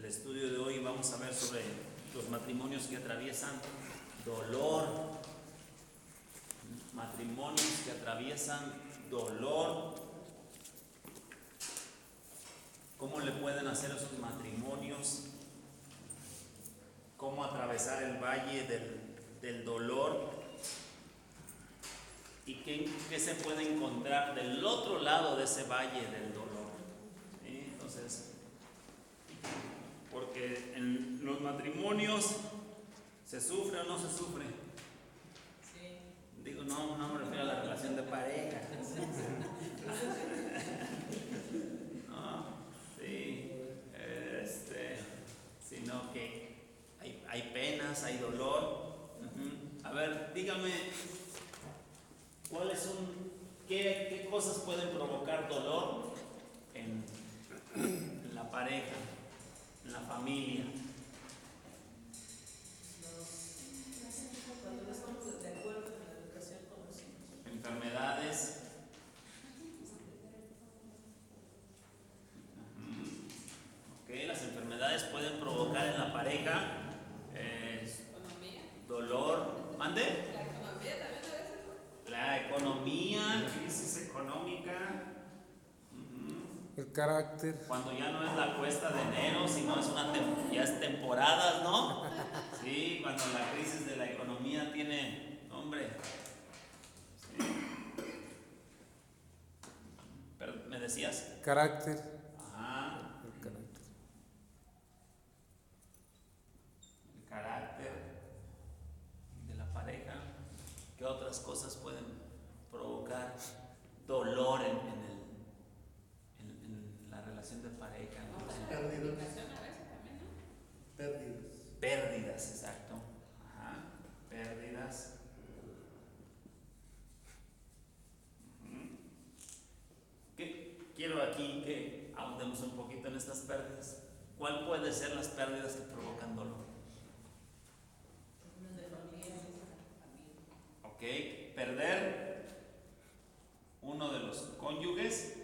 estudio de hoy vamos a ver sobre los matrimonios que atraviesan dolor. Matrimonios que atraviesan dolor. ¿Cómo le pueden hacer esos matrimonios? ¿Cómo atravesar el valle del dolor? ¿Y qué se puede encontrar del otro lado de ese valle del dolor? ¿Sí? Entonces, porque en los matrimonios se sufre o no se sufre. Sí. Digo, no me refiero a la relación de pareja. No, sí, sino que hay penas, hay dolor. A ver, dígame, qué cosas pueden provocar dolor en la pareja, en la familia? Cuando no estamos de acuerdo en la educación con los hijos. Enfermedades. Ok, las enfermedades pueden provocar en la pareja Economía. dolor. ¿Mande? La economía también a veces. La economía, crisis económica. El carácter. Cuando ya no es la cuesta de enero, sino es ya es temporadas, ¿no? Sí, cuando la crisis de la economía tiene nombre. Sí. Pero, ¿me decías? Carácter. Ajá. El carácter. El carácter de la pareja. ¿Qué otras cosas pueden provocar dolor en la relación de pareja? Pérdidas. Pérdidas. Pérdidas, exacto. Ajá. Pérdidas. Quiero aquí que ahondemos un poquito en estas pérdidas. ¿Cuál puede ser las pérdidas que provocan dolor? De familia. Ok, perder uno de los cónyuges,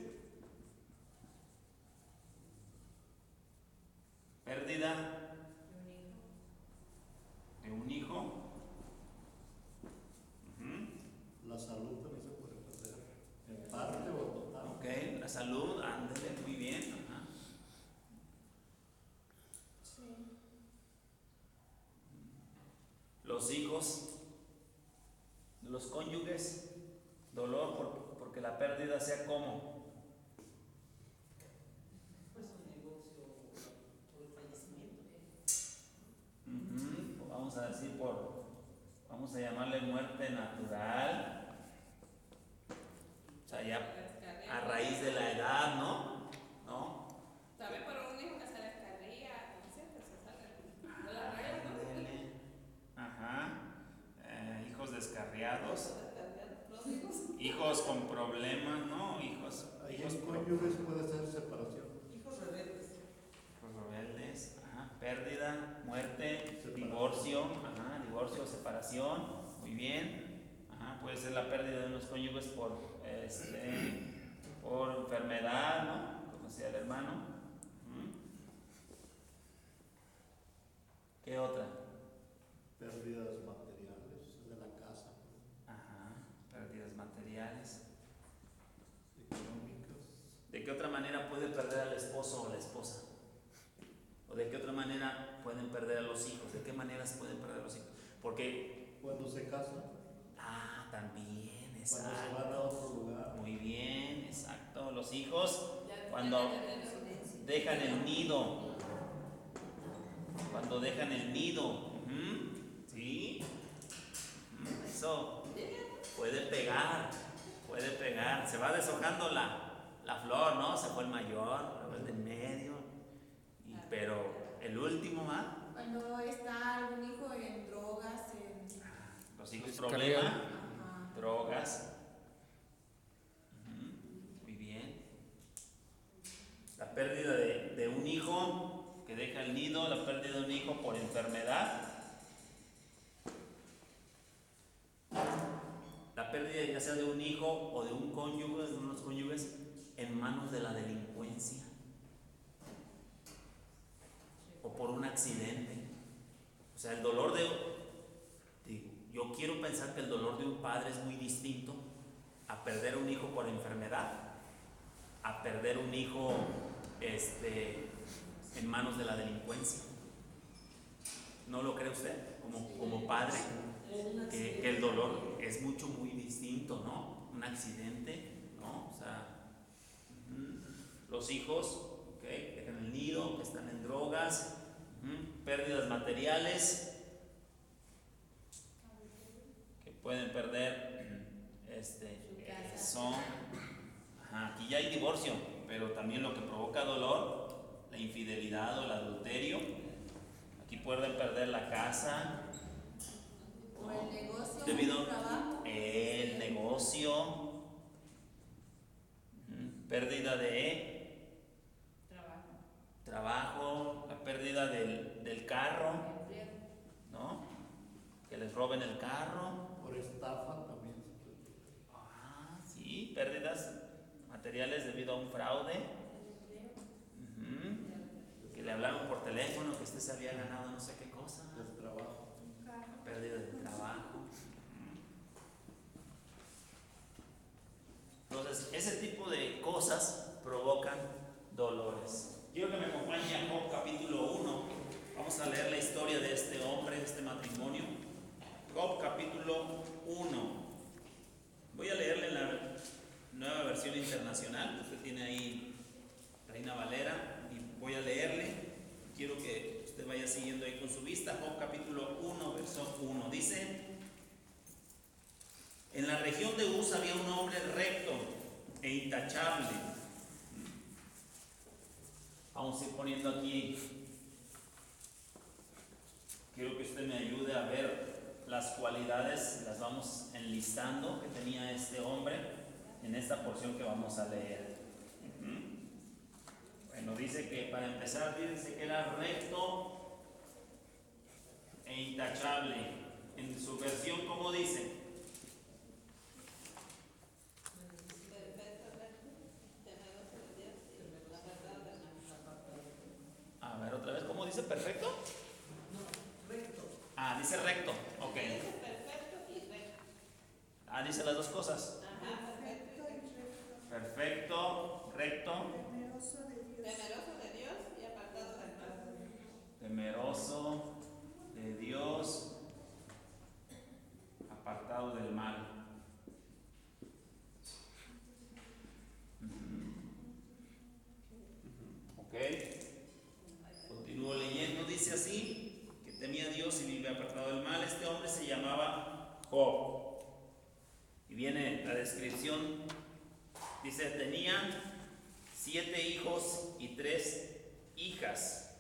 pérdida de un hijo. La salud también se puede perder, en parte o total. Ok, la salud, ándele, muy bien. Ajá. Sí. Los hijos, los cónyuges, dolor porque la pérdida sea como. Pues un negocio o el fallecimiento. Vamos a decir vamos a llamarle muerte natural. O sea, ya a raíz de la edad, ¿no? También para un hijo que se descarría, no sé, pues se sale de la raya, ¿no? Ándele. Ajá. Hijos descarriados. Hijos con problemas, ¿no? Hijos Cónyuges puede ser separación. Hijos rebeldes. Hijos rebeldes. Ajá. Pérdida, muerte, Separación. divorcio. Ajá. Divorcio, separación. Muy bien. Ajá. Puede ser la pérdida de unos cónyuges por enfermedad, ¿no? Como decía el hermano. ¿Qué otra? Pérdidas materiales de la casa, Ajá. Pérdidas materiales. económicas. ¿De qué otra manera puede perder al esposo o la esposa? ¿O de qué otra manera pueden perder a los hijos? ¿De qué maneras pueden perder a los hijos? Porque... Cuando se casan, también, cuando se van a exacto. otro lugar. Muy bien, exacto. Los hijos cuando dejan el nido. Cuando dejan el nido. ¿Sí? Eso puede pegar. Se va deshojando la flor, ¿no? Se fue el mayor, luego el del medio. Pero el último, ¿ah? Cuando está algún hijo en drogas, Los hijos Descarriado. problema, Ajá. drogas. Muy bien. La pérdida de un hijo que deja el nido, la pérdida de un hijo por enfermedad. La pérdida ya sea de un hijo o de un cónyuge, de unos cónyuges en manos de la delincuencia. accidente. O sea, el dolor yo quiero pensar que el dolor de un padre es muy distinto a perder un hijo por enfermedad, a perder un hijo en manos de la delincuencia. ¿No lo cree usted? Como padre, que el dolor es muy distinto, ¿no? Un accidente, ¿no? O sea, los hijos, que dejan el nido, que están en drogas, pérdidas materiales, que pueden perder son. Aquí ya hay divorcio, pero también lo que provoca dolor, la infidelidad o el adulterio. Aquí pueden perder la casa, O el negocio, debido el trabajo. el negocio, pérdida de trabajo, la pérdida del carro, ¿no? Que les roben el carro. Por estafa también. Sí, pérdidas materiales debido a un fraude. Que le hablaron por teléfono que usted se había ganado no sé qué cosa. El trabajo. Pérdida de trabajo. Entonces, ese tipo de cosas provocan dolores. Quiero que me acompañe a Job capítulo 1. Vamos a leer la historia de este hombre, de este matrimonio. Job capítulo 1. Voy a leerle en la nueva versión internacional. Usted tiene ahí Reina Valera y voy a leerle. Quiero que usted vaya siguiendo ahí con su vista. Job capítulo 1, verso 1. Dice: en la región de Uz había un hombre recto e intachable. Vamos a ir poniendo aquí. Quiero que usted me ayude a ver las cualidades, las vamos enlistando que tenía este hombre en esta porción que vamos a leer. Bueno, dice que para empezar, dice que era recto e intachable. En su versión, ¿cómo dice? A ver, otra vez, ¿cómo dice? ¿Perfecto? Dice recto, ok. Dice las dos cosas. Perfecto, recto. Temeroso de Dios y apartado del mal. Temeroso de Dios, apartado del mal. Ok. Continúo leyendo, dice así, que temía a Dios y vive apartado del mal. Este hombre se llamaba Job. Y viene la descripción, dice, tenía 7 hijos y 3 hijas.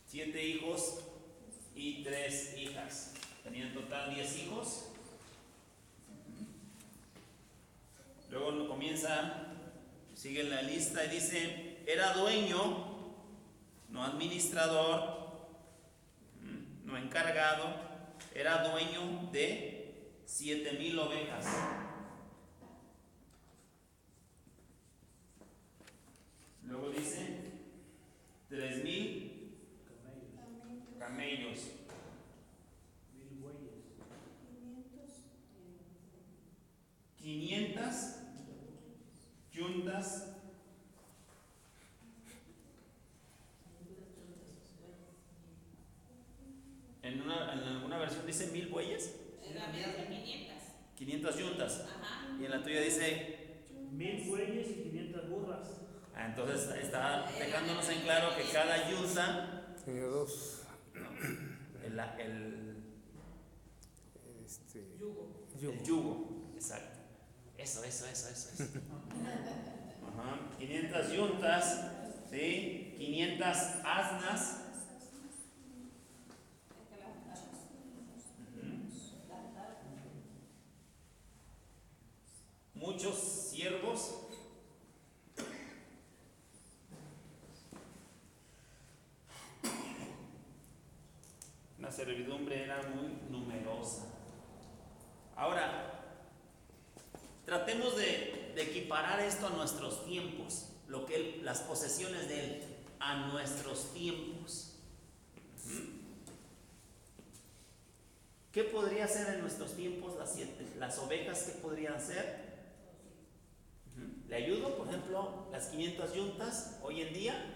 7 hijos y 3 hijas. Tenía en total 10 hijos. Luego comienza, sigue la lista y dice, era dueño, no administrador, no encargado, era dueño de 7,000 ovejas. Luego dice 3,000 camellos, 1000 bueyes, 500 yuntas, en alguna versión dice 1,000 bueyes, En la mía dice 500. 500 yuntas, Ajá. y en la tuya dice 1000 bueyes y 500 burras. entonces está dejándonos en claro que cada yunta Tenía dos. El yugo, exacto. Eso. Ajá. 500 yuntas, ¿sí? 500 asnas. Muchos siervos. La servidumbre era muy numerosa. Ahora, tratemos de equiparar esto a nuestros tiempos, las posesiones de él. a nuestros tiempos. ¿Qué podría ser en nuestros tiempos las ovejas? ¿Qué podrían ser? ¿Le ayudo? Por ejemplo, las 500 yuntas hoy en día.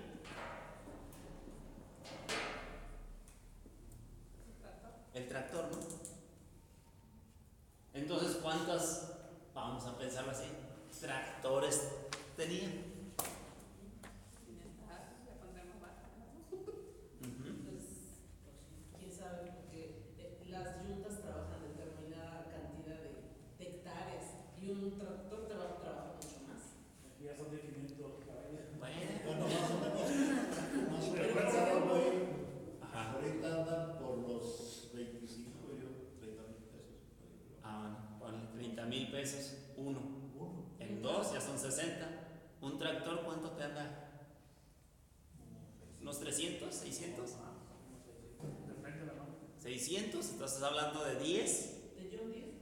El tractor, ¿no? Entonces, ¿cuántas, vamos a pensarlo así, tractores tenían? Le pondremos vacas, ¿no? Pues, quién sabe, porque las yuntas trabajan determinada cantidad de hectáreas y un tractor trabaja mucho más. Aquí ya son de 500 caballos. Bueno, más o menos. Ajá. Ahorita andan por los 25, 30 mil pesos. Ponle 30,000 pesos, uno. Uno. En dos ya son 60. ¿Un tractor cuánto te anda? ¿Unos 300, 600? Depende de la marca. 600, estás hablando de 10. ¿De John Deere?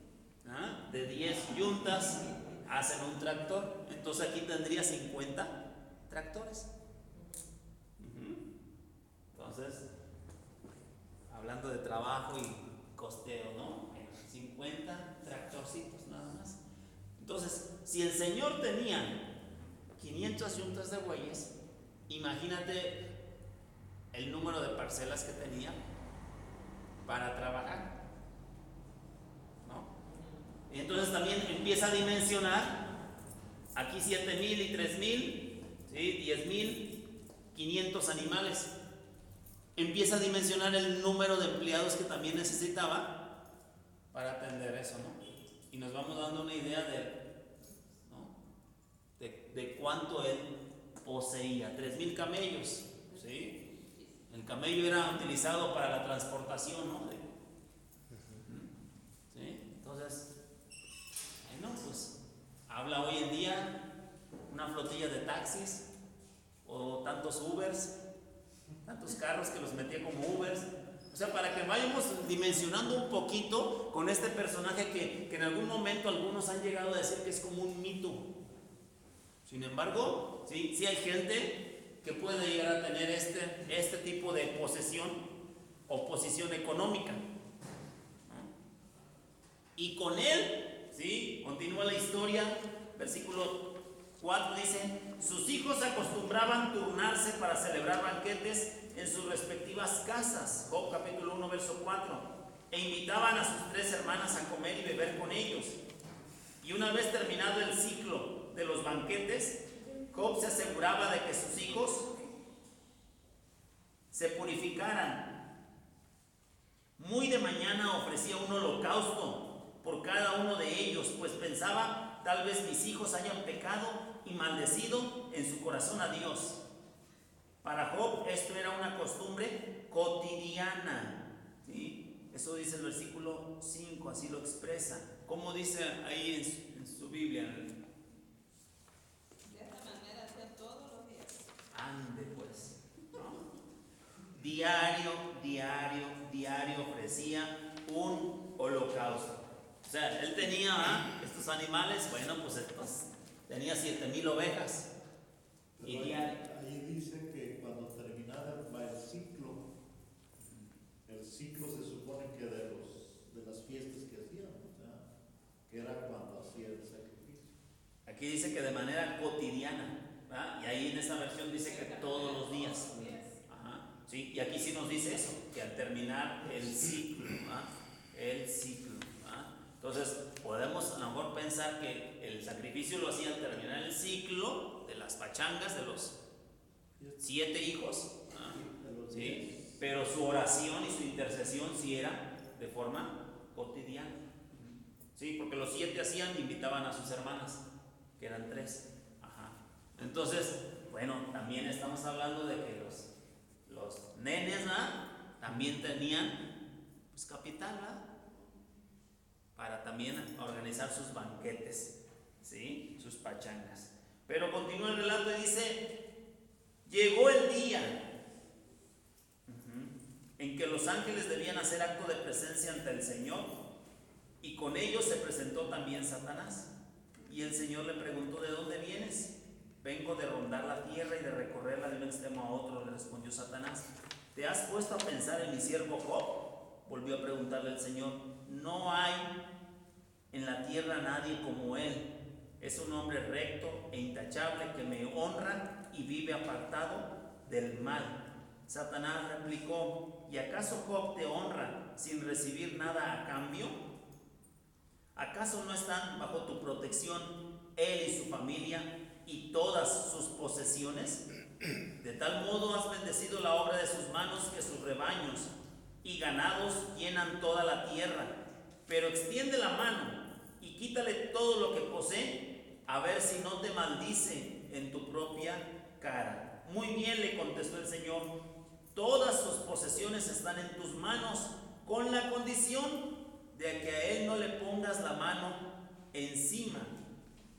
De 10 yuntas hacen un tractor. Entonces aquí tendría 50 tractores. Entonces, hablando de trabajo y costeo, ¿no? 50 tractorcitos nada más. Entonces, si el Señor tenía 500 yuntas de bueyes, imagínate el número de parcelas que tenía para trabajar, ¿no? Y entonces también empieza a dimensionar, aquí 7,000 y 3,000, ¿sí? 10,500 animales. Empieza a dimensionar el número de empleados que también necesitaba para atender eso, ¿no? Y nos vamos dando una idea de cuánto él poseía. 3,000 camellos, ¿sí? El camello era utilizado para la transportación, ¿no? ¿Sí? Entonces, bueno, pues habla hoy en día una flotilla de taxis o tantos Ubers, tantos carros que los metía como Ubers. O sea, para que vayamos dimensionando un poquito con este personaje que en algún momento algunos han llegado a decir que es como un mito. Sin embargo, sí hay gente que puede llegar a tener este tipo de posesión o posición económica, ¿no? Y con él, ¿sí? Continúa la historia, versículo 4 dice: sus hijos acostumbraban turnarse para celebrar banquetes en sus respectivas casas. Job capítulo 1 verso 4. E invitaban a sus 3 hermanas a comer y beber con ellos. Y una vez terminado el ciclo de los banquetes, Job se aseguraba de que sus hijos se purificaran. Muy de mañana ofrecía un holocausto por cada uno de ellos, pues pensaba: tal vez mis hijos hayan pecado y maldecido en su corazón a Dios. Para Job esto era una costumbre cotidiana, ¿sí? Eso dice el versículo 5, así lo expresa. ¿Cómo dice ahí en su Biblia? De esta manera hacía todos los días. Ande pues, ¿no? Diario ofrecía un holocausto. O sea, él tenía estos animales, bueno, pues tenía 7,000 ovejas. Y Ahí dice que cuando terminaba el ciclo se supone que de las fiestas que hacían, o sea, que era cuando hacía el sacrificio. Aquí dice que de manera cotidiana, ¿verdad? Y ahí en esa versión dice que todos los días. Ajá, sí, y aquí sí nos dice eso, que al terminar el ciclo, ¿verdad? El ciclo, ¿verdad? Entonces, podemos a lo mejor pensar que el sacrificio lo hacía al terminar el ciclo de las pachangas de los 7 hijos, ¿verdad? ¿Sí? Pero su oración y su intercesión sí era de forma cotidiana. Sí, porque los 7 hacían, invitaban a sus hermanas, que eran 3. Ajá. Entonces, bueno, también estamos hablando de que los nenes, ¿verdad? También tenían pues capital, ¿verdad? Para también organizar sus banquetes, ¿sí? Sus pachangas. Pero continúa el relato y dice: llegó el día en que los ángeles debían hacer acto de presencia ante el Señor, y con ellos se presentó también Satanás. Y el Señor le preguntó: ¿de dónde vienes? Vengo de rondar la tierra y de recorrerla de un extremo a otro, respondió Satanás. ¿Te has puesto a pensar en mi siervo Job? Volvió a preguntarle el Señor. No hay en la tierra nadie como él. Es un hombre recto e intachable que me honra y vive apartado del mal. Satanás replicó, ¿y acaso Job te honra sin recibir nada a cambio? ¿Acaso no están bajo tu protección él y su familia y todas sus posesiones? De tal modo has bendecido la obra de sus manos que sus rebaños y ganados llenan toda la tierra. Pero extiende la mano y quítale todo lo que posee, a ver si no te maldice en tu propia cara. Muy bien, le contestó el Señor, todas sus posesiones están en tus manos, con la condición de que a él no le pongas la mano encima.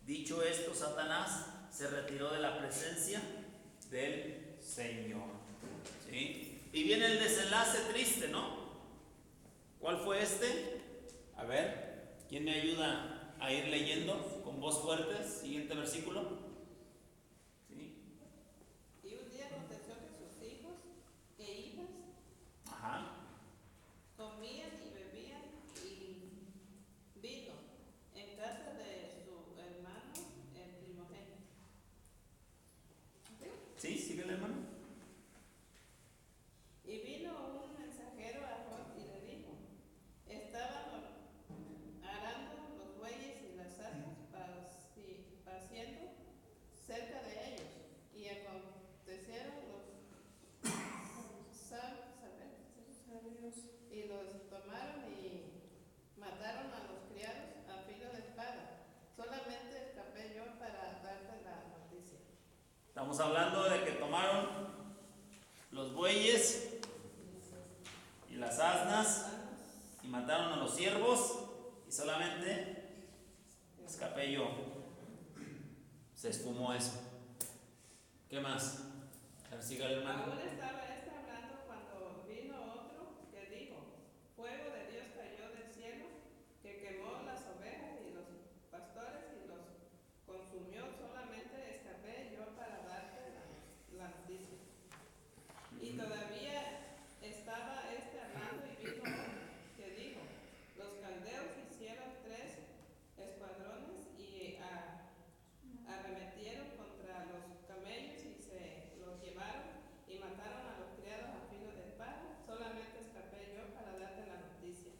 Dicho esto, Satanás se retiró de la presencia del Señor. ¿Sí? Y viene el desenlace triste, ¿no? ¿Cuál fue este? A ver, ¿quién me ayuda a ir leyendo con voz fuerte? Siguiente versículo. ¿Sí? Y un día aconteció que sus hijos e hijas Ajá. comían y bebían y vino en casa de su hermano el primogénito. ¿Sí? ¿Síguele, hermano? Y vino un mensajero a Job y le dijo, estaban arando los bueyes y las asnas paciendo cerca de ellos, y acontecieron los sabios y los tomaron y mataron a los criados a filo de espada. Solamente escapé yo para darte la noticia. Estamos hablando de que tomaron los bueyes y las asnas y mataron a los siervos y solamente escapé yo. Se esfumó eso. ¿Qué más? A ver, siga el hermano. Aún estaba este hablando cuando vino otro que dijo, fuego de Dios cayó del cielo, que quemó las ovejas y los pastores y los consumió. Solamente escapé yo para darte la noticia. Y todavía estaba este hablando y vino otro que dijo, los caldeos hicieron 3 escuadrones y arremetieron contra los camellos y se los llevaron y mataron a los criados a filo de espada. Solamente escapé yo para darte la noticia.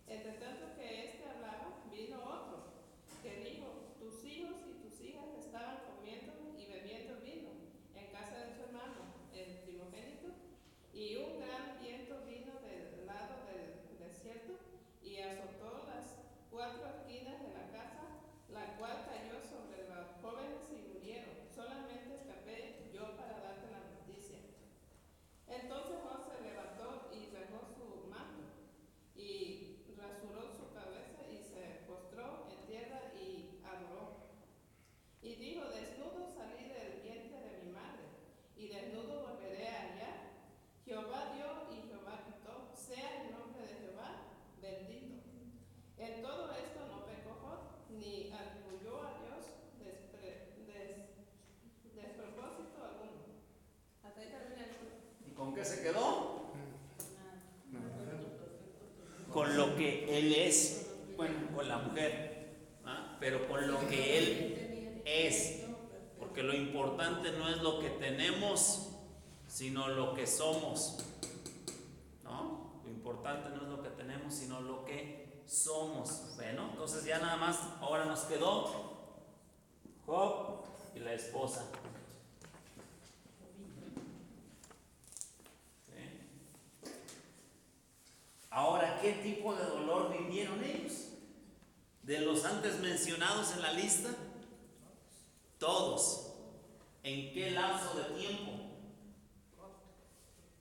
Entre tanto que este hablaba, vino otro que dijo, tus hijos y tus hijas estaban comiendo y bebiendo vino en casa de su hermano, el primogénito, y un gran viento vino del lado del desierto y azotó las 4 esquinas de la casa, la cual cayó sobre los jóvenes y murieron. Solamente escapé yo para darte la noticia. Entonces Job se levantó y dejó su manto y rasuró su cabeza y se postró en tierra y adoró. Y dijo, desnudo salí del vientre de mi madre, y desnudo volveré allá. Jehová dio y Jehová quitó, sea el nombre de Jehová bendito. En todo esto no pecó Job, ni atribuyó a Dios despropósito alguno. Hasta ahí termina el libro. ¿Y con qué se quedó? Con lo que él es. Bueno, con la mujer, ¿ah? Pero con lo que él es. Porque lo importante no es lo que tenemos, sino lo que somos. ¿No? Lo importante no es lo que tenemos, sino lo que somos. Bueno, entonces ya nada más, ahora nos quedó Job y la esposa. ¿Sí? Ahora, ¿qué tipo de dolor vivieron ellos? De los antes mencionados en la lista, todos. ¿En qué lapso de tiempo?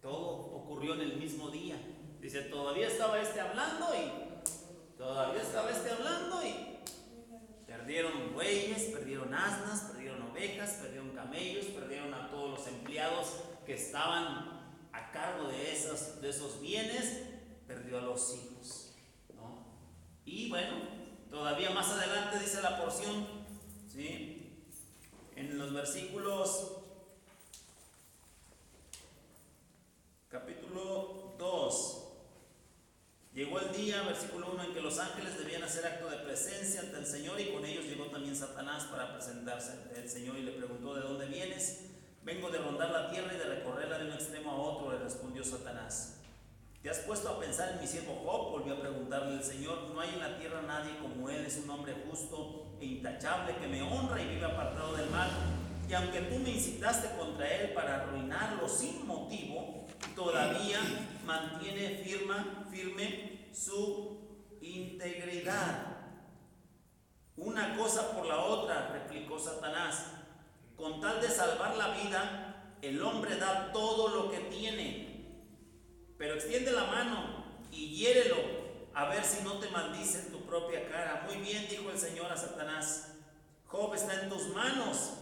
Todo ocurrió en el mismo día. Dice, todavía estaba este hablando y perdieron bueyes, perdieron asnas, perdieron ovejas, perdieron camellos, perdieron a todos los empleados que estaban a cargo de esos bienes, perdió a los hijos, ¿no? Y bueno, todavía más adelante dice la porción, ¿sí? En los versículos versículo 1, en que los ángeles debían hacer acto de presencia ante el Señor, y con ellos llegó también Satanás para presentarse ante el Señor y le preguntó: ¿de dónde vienes? Vengo de rondar la tierra y de recorrerla de un extremo a otro, le respondió Satanás. ¿Te has puesto a pensar en mi siervo Job? Volvió a preguntarle el Señor. No hay en la tierra nadie como él, es un hombre justo e intachable que me honra y vive apartado del mal. Y aunque tú me incitaste contra él para arruinarlo sin motivo, todavía mantiene firme su integridad. Una cosa por la otra, replicó Satanás. Con tal de salvar la vida, el hombre da todo lo que tiene. Pero extiende la mano y hiérelo, a ver si no te maldice en tu propia cara. Muy bien, dijo el Señor a Satanás, Job está en tus manos.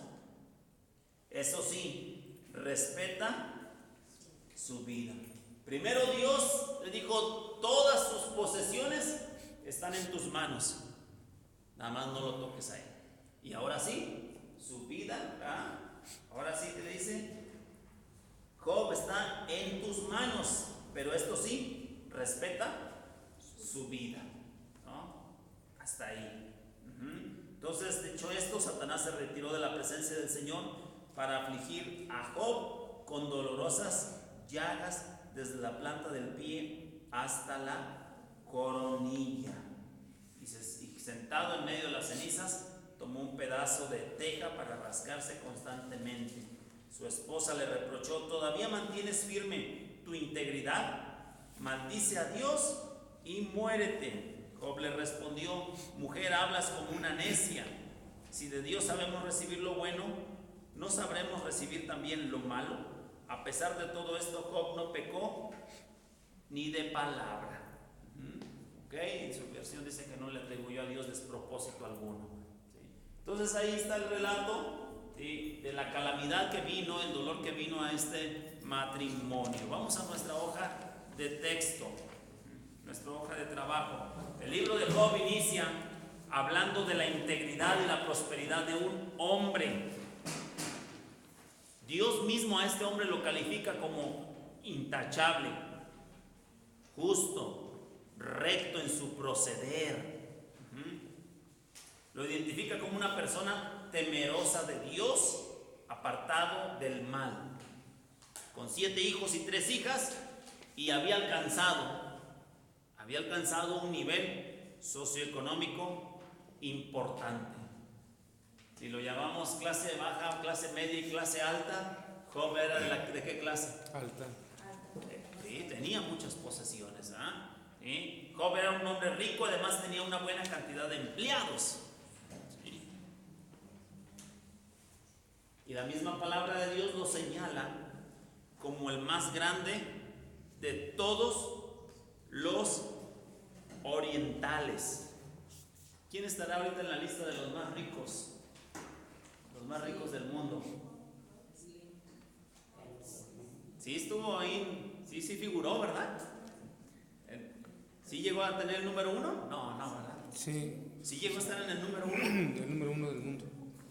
Eso sí, respeta su vida. Primero Dios le dijo: todas sus posesiones están en tus manos, nada más no lo toques a él. Y ahora sí, su vida, ahora sí te dice: Job está en tus manos, pero esto sí, respeta su vida, ¿no? Hasta ahí. Entonces, dicho esto, Satanás se retiró de la presencia del Señor para afligir a Job con dolorosas llagas desde la planta del pie hasta la coronilla. Y sentado en medio de las cenizas, tomó un pedazo de teja para rascarse constantemente. Su esposa le reprochó: ¿todavía mantienes firme tu integridad? Maldice a Dios y muérete. Job le respondió: mujer, hablas como una necia. Si de Dios sabemos recibir lo bueno, ¿no sabremos recibir también lo malo? A pesar de todo esto, Job no pecó ni de palabra. En su versión dice que no le atribuyó a Dios despropósito alguno. Entonces ahí está el relato de la calamidad que vino, el dolor que vino a este matrimonio. Vamos a nuestra hoja de texto, nuestra hoja de trabajo. El libro de Job inicia hablando de la integridad y la prosperidad de un hombre. Dios mismo a este hombre lo califica como intachable, justo, recto en su proceder. Lo identifica como una persona temerosa de Dios, apartado del mal, con 7 hijos y 3 hijas, y había alcanzado un nivel socioeconómico importante. Si lo llamamos clase baja, clase media y clase alta, Job era ¿de qué clase? Alta. Sí, tenía muchas posesiones. ¿Sí? Job era un hombre rico, además tenía una buena cantidad de empleados. ¿Sí? Y la misma palabra de Dios lo señala como el más grande de todos los orientales. ¿Quién estará ahorita en la lista de los más ricos? Los más ricos del mundo. Sí estuvo ahí, sí figuró, ¿verdad? ¿Sí llegó a tener el número 1? No, ¿verdad? Sí. ¿Sí llegó a estar en el número 1? El número 1 del mundo.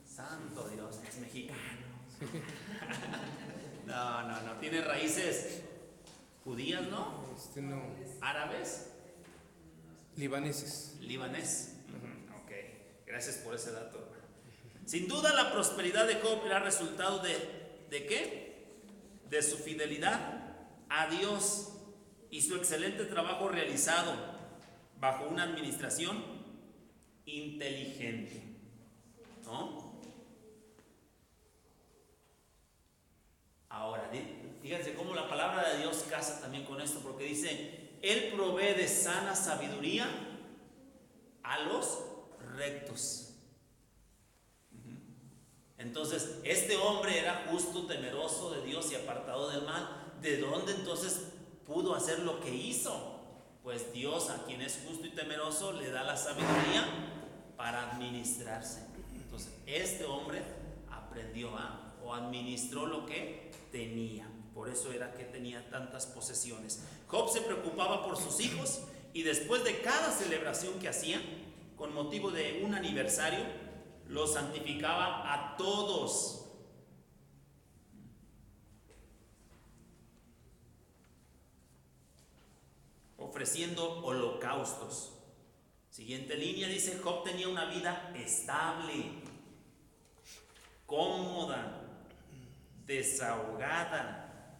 Santo Dios, es mexicano. No, tiene raíces judías, ¿no? No. ¿Árabes? Libaneses. Libanés. Ok, gracias por ese dato. Sin duda la prosperidad de Job era resultado ¿de qué? De su fidelidad a Dios y su excelente trabajo realizado bajo una administración inteligente, ¿no? Ahora, fíjense cómo la palabra de Dios casa también con esto, porque dice: Él provee de sana sabiduría a los rectos. Entonces, este hombre era justo, temeroso de Dios y apartado del mal. ¿De dónde entonces pudo hacer lo que hizo? Pues Dios, a quien es justo y temeroso, le da la sabiduría para administrarse. Entonces, este hombre aprendió o administró lo que tenía. Por eso era que tenía tantas posesiones. Job se preocupaba por sus hijos y después de cada celebración que hacía, con motivo de un aniversario, los santificaba a todos. ofreciendo holocaustos. Siguiente línea dice, Job tenía una vida estable, cómoda, desahogada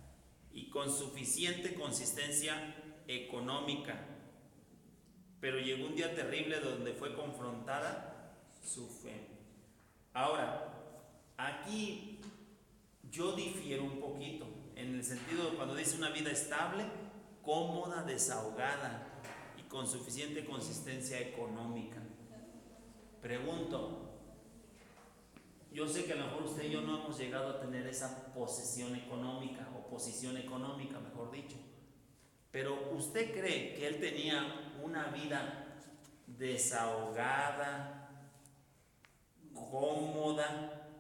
y con suficiente consistencia económica. Pero llegó un día terrible donde fue confrontada su fe. Ahora, aquí yo difiero un poquito, en el sentido de cuando dice una vida estable, cómoda, desahogada y con suficiente consistencia económica. Pregunto, yo sé que a lo mejor usted y yo no hemos llegado a tener esa posesión económica, o posición económica, mejor dicho, pero ¿usted cree que él tenía una vida desahogada, cómoda?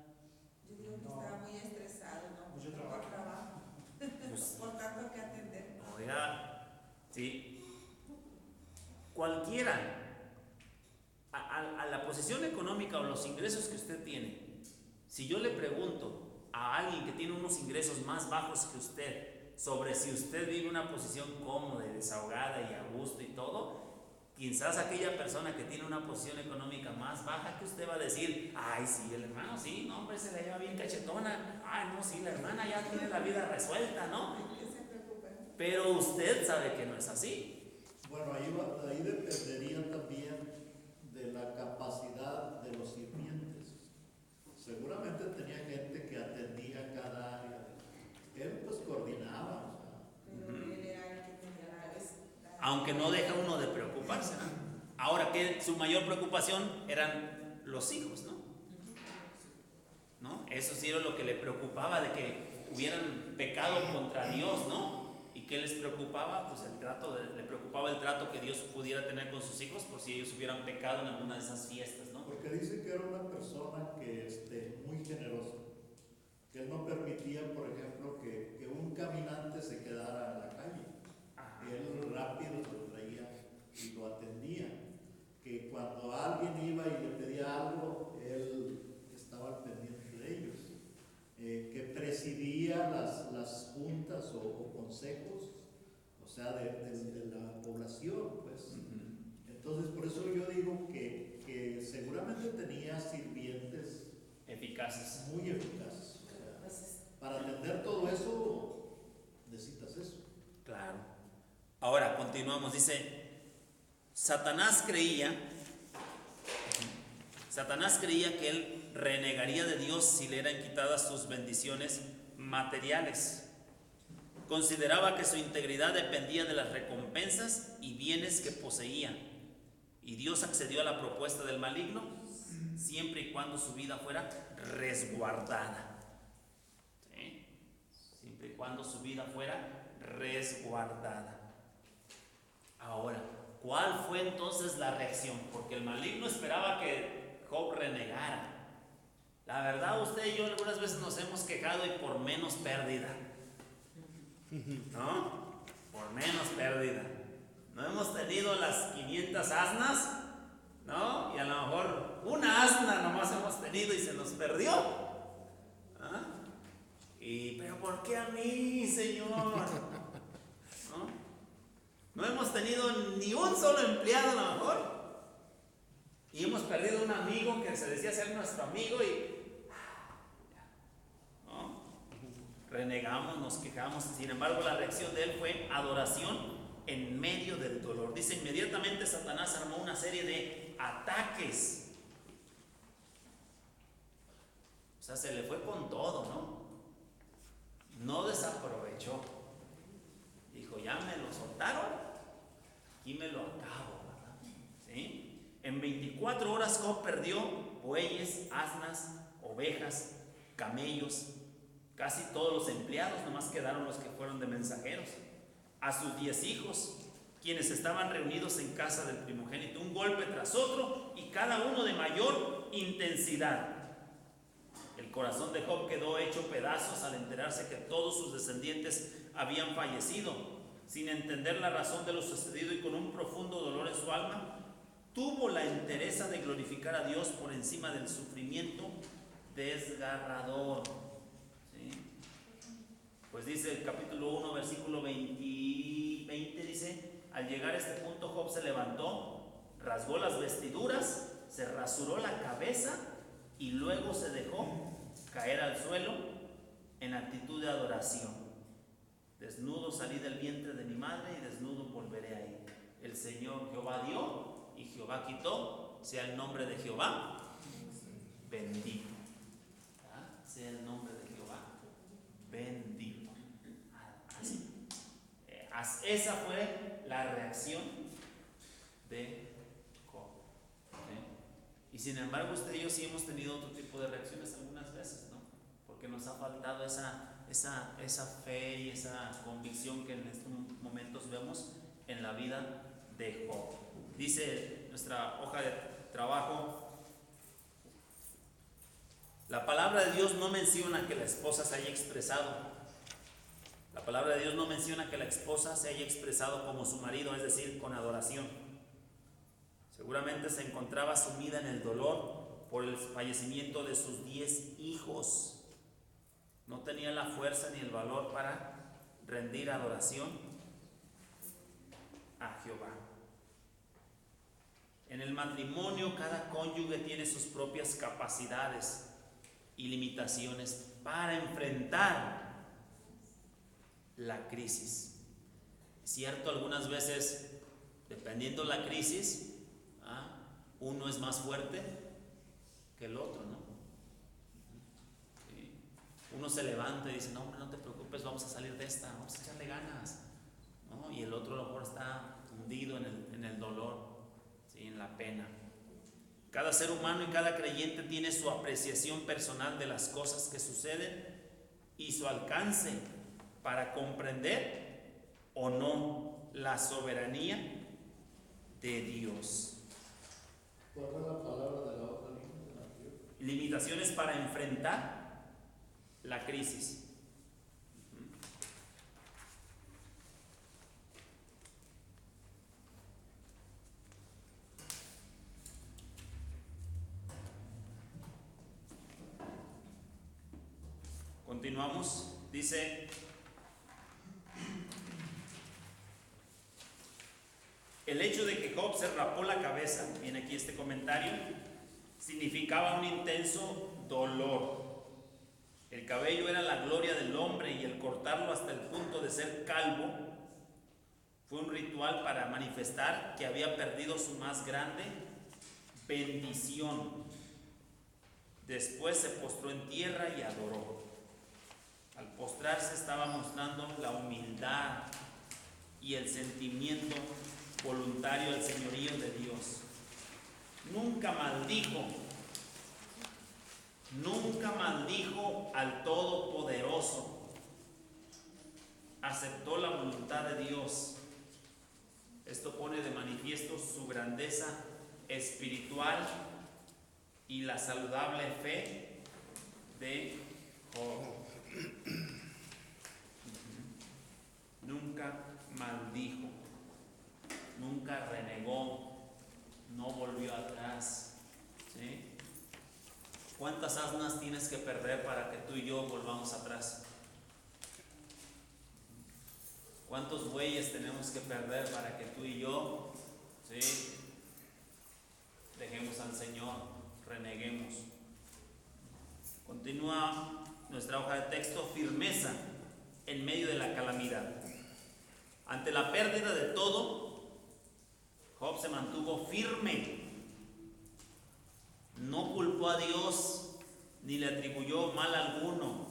Yo digo que estaba muy estresado, ¿no? Mucho trabajo. Pues, Por tanto que atender. oiga, sí, cualquiera, a la posición económica o los ingresos que usted tiene, si yo le pregunto a alguien que tiene unos ingresos más bajos que usted sobre si usted vive una posición cómoda y desahogada y a gusto y todo, quizás aquella persona que tiene una posición económica más baja que usted va a decir, ay sí, el hermano sí, no hombre, se la lleva bien cachetona, ay no, sí, la hermana ya tiene la vida resuelta, ¿no? ¿Qué se preocupa? Pero usted sabe que no es así. Bueno, ahí dependería también de la capacidad de los sirvientes. Seguramente tenía gente que atendía cada área. Él pues coordinaba, o sea. Pero él era el que tenía la cabeza. Aunque no deja uno de preocuparse, ¿no? Ahora que su mayor preocupación eran los hijos, ¿no? Eso sí era lo que le preocupaba, de que hubieran pecado contra Dios, ¿no? ¿Y qué les preocupaba? Pues le preocupaba el trato que Dios pudiera tener con sus hijos por si ellos hubieran pecado en alguna de esas fiestas, ¿no? Porque dice que era una persona que muy generosa, que él no permitía, por ejemplo, que un caminante se quedara en la calle. Él rápido lo traía y lo atendía. Que cuando alguien iba y le pedía algo, él estaba al pendiente de ellos. Que presidía las juntas o consejos, o sea, de la población, pues. Entonces, por eso yo digo que seguramente tenía sirvientes Eficaces. muy eficaces. O sea, para atender todo eso, necesitas eso. Claro. Ahora continuamos, dice, Satanás creía que él renegaría de Dios si le eran quitadas sus bendiciones materiales. Consideraba que su integridad dependía de las recompensas y bienes que poseía. Y Dios accedió a la propuesta del maligno siempre y cuando su vida fuera resguardada. ¿Sí? Siempre y cuando su vida fuera resguardada. Ahora, ¿cuál fue entonces la reacción? Porque el maligno esperaba que Job renegara. La verdad, usted y yo algunas veces nos hemos quejado y por menos pérdida, ¿no? Por menos pérdida. No hemos tenido las 500 asnas, ¿no? Y a lo mejor una asna nomás hemos tenido y se nos perdió. ¿Ah? Pero ¿por qué a mí, Señor? ¿No? No hemos tenido ni un solo empleado a lo mejor. Y hemos perdido un amigo que se decía ser nuestro amigo y ¿no? Renegamos, nos quejamos. Sin embargo, la reacción de él fue adoración en medio del dolor. Dice, inmediatamente Satanás armó una serie de ataques. O sea, se le fue con todo, ¿no? No desaprovechó. Dijo, ya me lo soltaron, aquí me lo acabo, ¿verdad? ¿Sí? En 24 horas Job perdió bueyes, asnas, ovejas, camellos, casi todos los empleados, nomás quedaron los que fueron de mensajeros. A sus 10 hijos, quienes estaban reunidos en casa del primogénito, un golpe tras otro y cada uno de mayor intensidad. El corazón de Job quedó hecho pedazos al enterarse que todos sus descendientes habían fallecido. Sin entender la razón de lo sucedido y con un profundo dolor en su alma, tuvo la entereza de glorificar a Dios por encima del sufrimiento desgarrador. ¿Sí? Pues dice el capítulo 1, versículo 20, dice, al llegar a este punto, Job se levantó, rasgó las vestiduras, se rasuró la cabeza y luego se dejó caer al suelo en actitud de adoración. Desnudo salí del vientre de mi madre y desnudo volveré a ir. El Señor Jehová dio y Jehová quitó, sea el nombre de Jehová bendito. Sea el nombre de Jehová bendito. Así. Esa fue la reacción de Job. ¿Sí? Y sin embargo, usted y yo sí hemos tenido otro tipo de reacciones algunas veces, ¿no? Porque nos ha faltado esa fe y esa convicción que en estos momentos vemos en la vida de Job. Dice nuestra hoja de trabajo: la palabra de Dios no menciona que la esposa se haya expresado. La palabra de Dios no menciona que la esposa se haya expresado como su marido, es decir, con adoración. Seguramente se encontraba sumida en el dolor por el fallecimiento de sus 10 hijos. No tenía la fuerza ni el valor para rendir adoración a Jehová. En el matrimonio, cada cónyuge tiene sus propias capacidades y limitaciones para enfrentar la crisis. Es cierto, algunas veces, dependiendo la crisis, uno es más fuerte que el otro, ¿no? Sí. Uno se levanta y dice: no, hombre, no te preocupes, vamos a salir de esta, vamos a echarle ganas, ¿no? Y el otro a lo mejor está hundido en el dolor, ¿sí? En la pena. Cada ser humano y cada creyente tiene su apreciación personal de las cosas que suceden y su alcance para comprender o no la soberanía de Dios. ¿Cuál fue la palabra de la otra línea? Limitaciones para enfrentar la crisis. Continuamos, dice: el hecho de que Job se rapó la cabeza, viene aquí este comentario, significaba un intenso dolor. El cabello era la gloria del hombre y el cortarlo hasta el punto de ser calvo fue un ritual para manifestar que había perdido su más grande bendición. Después se postró en tierra y adoró. Al postrarse estaba mostrando la humildad y el sentimiento voluntario al señorío de Dios. Nunca maldijo al Todopoderoso. Aceptó la voluntad de Dios. Esto pone de manifiesto su grandeza espiritual y la saludable fe de Job. Nunca maldijo, nunca renegó, no volvió atrás. ¿Sí? ¿Cuántas asnas tienes que perder para que tú y yo volvamos atrás? ¿Cuántos bueyes tenemos que perder para que tú y yo, ¿sí?, dejemos al Señor, reneguemos? Continúa nuestra hoja de texto: firmeza en medio de la calamidad. Ante la pérdida de todo, Job se mantuvo firme. No culpó a Dios ni le atribuyó mal alguno.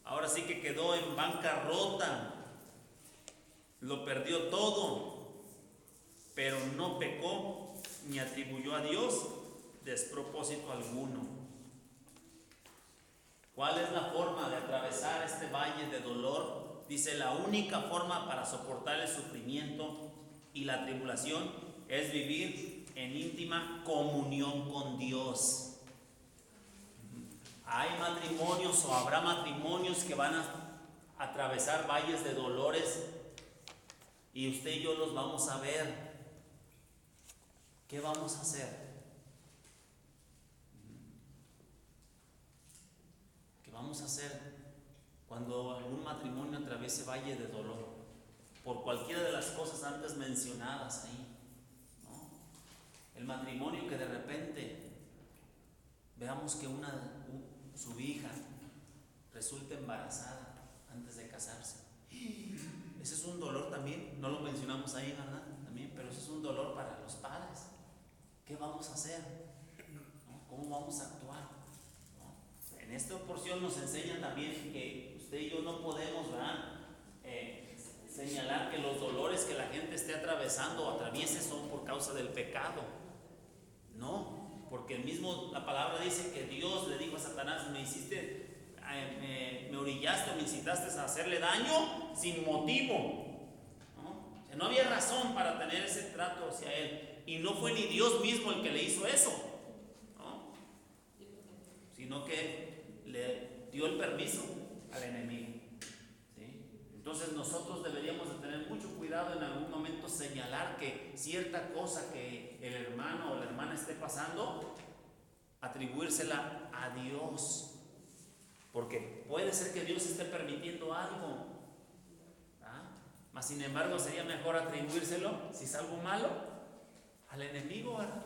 Ahora sí que quedó en bancarrota. Lo perdió todo, pero no pecó ni atribuyó a Dios despropósito alguno. ¿Cuál es la forma de atravesar este valle de dolor? Dice: la única forma para soportar el sufrimiento y la tribulación es vivir en íntima comunión con Dios. Hay matrimonios o habrá matrimonios que van a atravesar valles de dolores y usted y yo los vamos a ver. ¿Qué vamos a hacer? ¿Qué vamos a hacer cuando algún matrimonio atraviese valle de dolor? por cualquiera de las cosas antes mencionadas ahí, ¿no? El matrimonio que de repente veamos que su hija resulta embarazada antes de casarse. Ese es un dolor también, no lo mencionamos ahí, ¿verdad? También, pero ese es un dolor para los padres. ¿Qué vamos a hacer? ¿No? ¿Cómo vamos a actuar? ¿No? En esta porción nos enseña también que usted y yo no podemos, ¿verdad? Señalar que los dolores que la gente esté atravesando o atraviese son por causa del pecado. No, porque la palabra dice que Dios le dijo a Satanás: me orillaste o me incitaste a hacerle daño sin motivo, ¿no? O sea, no había razón para tener ese trato hacia él, y no fue ni Dios mismo el que le hizo eso, ¿no? Sino que le dio el permiso al enemigo, ¿sí? Entonces nosotros deberíamos de tener mucho cuidado en algún momento señalar que cierta cosa que el hermano o la hermana esté pasando, atribuírsela a Dios. Porque puede ser que Dios esté permitiendo algo, mas sin embargo sería mejor atribuírselo, si es algo malo, al enemigo, ¿verdad?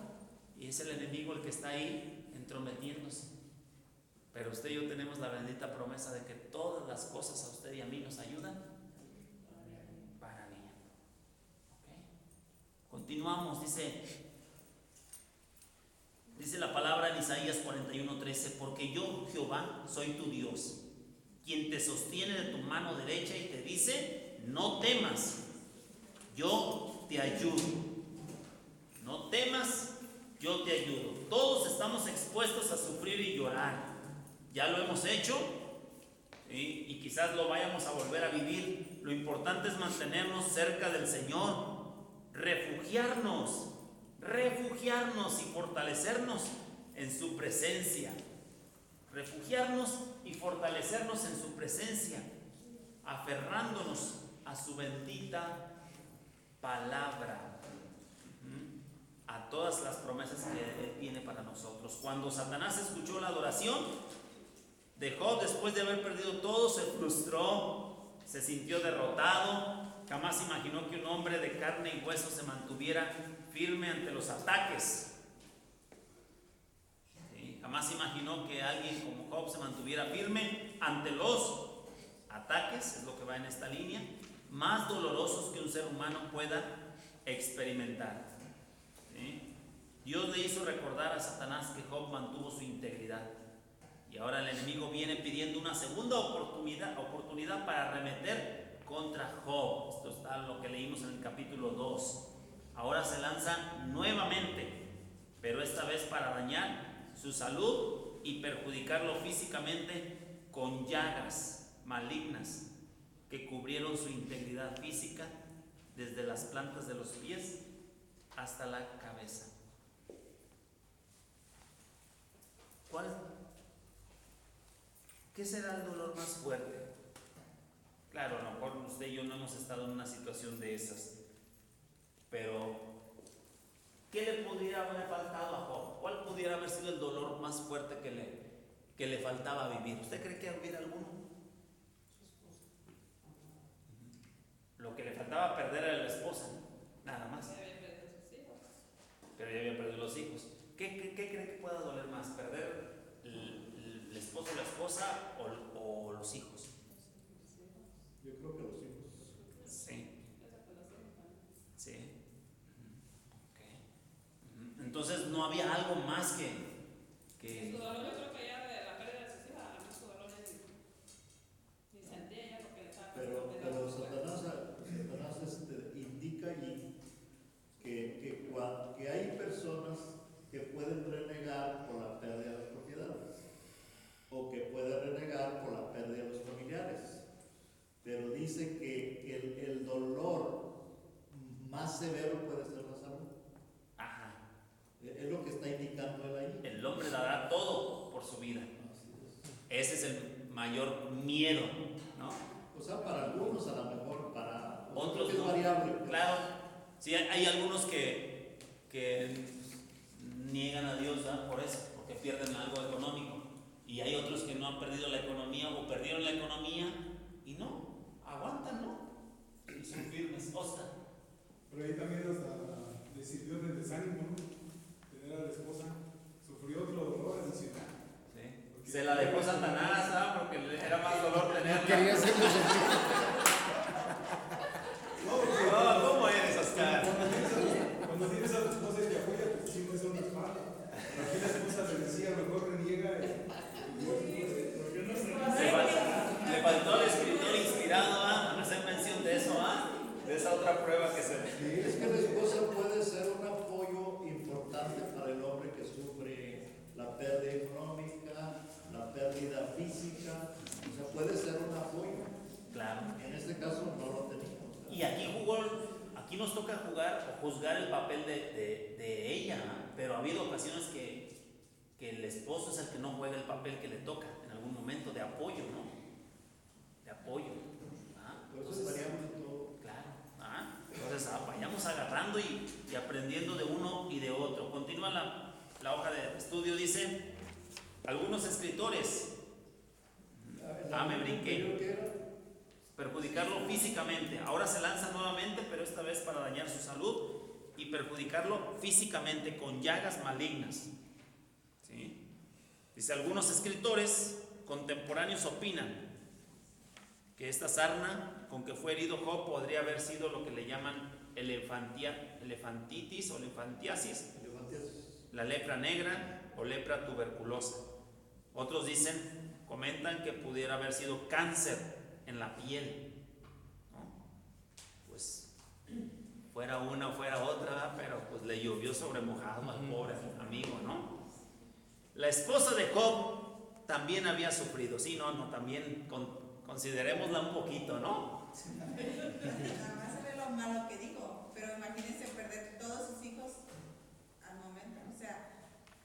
Y es el enemigo el que está ahí entrometiéndose. Pero usted y yo tenemos la bendita promesa de que todas las cosas a usted y a mí nos ayudan para bien. ¿Okay? Continuamos, dice la palabra en Isaías 41:13: porque yo, Jehová, soy tu Dios, quien te sostiene de tu mano derecha y te dice: no temas, yo te ayudo. No temas, yo te ayudo. Todos estamos expuestos a sufrir y llorar. Ya lo hemos hecho, ¿sí? Y quizás lo vayamos a volver a vivir. Lo importante es mantenernos cerca del Señor, refugiarnos y fortalecernos en su presencia. Refugiarnos y fortalecernos en su presencia, aferrándonos a su bendita palabra, a todas las promesas que Él tiene para nosotros. Cuando Satanás escuchó la adoración de Job, después de haber perdido todo, se frustró, se sintió derrotado. Jamás imaginó que un hombre de carne y hueso se mantuviera firme ante los ataques. ¿Sí? Jamás imaginó que alguien como Job se mantuviera firme ante los ataques, es lo que va en esta línea, más dolorosos que un ser humano pueda experimentar. ¿Sí? Dios le hizo recordar a Satanás que Job mantuvo su integridad. Y ahora el enemigo viene pidiendo una segunda oportunidad para arremeter contra Job. Esto está lo que leímos en el capítulo 2. Ahora se lanza nuevamente, pero esta vez para dañar su salud y perjudicarlo físicamente con llagas malignas que cubrieron su integridad física desde las plantas de los pies hasta la cabeza. ¿Qué será el dolor más fuerte? Claro, a lo mejor usted y yo no hemos estado en una situación de esas, pero ¿qué le pudiera haber faltado a Job? ¿Cuál pudiera haber sido el dolor más fuerte que le faltaba vivir? ¿Usted cree que hubiera alguno? Lo que le faltaba perder era la esposa, nada más. Pero ya había perdido los hijos. ¿Qué cree que pueda doler más? ¿Perder el esposo o la esposa o los hijos? Yo creo que los hijos. Sí. Sí. Okay. Entonces no había algo más que Su dolor, yo creo que ya de la pérdida de sus hijos, además su dolor ni sentía ya porque le estaba Pero Satanás indica allí que hay personas que pueden renegar por la pérdida de las propiedades o que pueden renegar por la pérdida de los familiares, pero dice que el dolor más severo puede ser la salud. Ajá. Es lo que está indicando él ahí. El hombre dará todo por su vida. Así es. Ese es el mayor miedo, ¿no? O sea, para algunos a lo mejor, para Otros es no. variable. Pues. Claro. Sí, hay algunos que niegan a Dios, ¿verdad? Por eso, porque pierden algo económico. Y hay otros que no han perdido la economía o perdieron la economía y no, aguantan, ¿no? Y son firmes. otra prueba que se Sí, es que la esposa puede ser un apoyo importante para el hombre que sufre la pérdida económica, la pérdida física, o sea, puede ser un apoyo. Claro. En este caso no lo teníamos. Y aquí nos toca jugar o juzgar el papel de ella, ¿ah? Pero ha habido ocasiones que el esposo es el que no juega el papel que le toca en algún momento de apoyo, ¿no? De apoyo. ¿Ah? Por eso Entonces, estaríamos en todo. claro. ¿Ah? Entonces vayamos agarrando y aprendiendo de uno y de otro. Continúa la hoja de estudio, dice, algunos escritores, me brinqué, perjudicarlo físicamente. Ahora se lanza nuevamente, pero esta vez para dañar su salud y perjudicarlo físicamente con llagas malignas. ¿Sí? Dice, algunos escritores contemporáneos opinan que esta sarna con que fue herido Job podría haber sido lo que le llaman elefantitis o elefantiasis, la lepra negra o lepra tuberculosa. Otros comentan que pudiera haber sido cáncer en la piel, ¿no? Pues fuera una o fuera otra, pero pues le llovió sobre mojado al pobre amigo, ¿no? La esposa de Job también había sufrido, sí, también considerémosla un poquito, ¿no? Nada más se ve lo malo que digo, pero imagínense perder todos sus hijos al momento, o sea,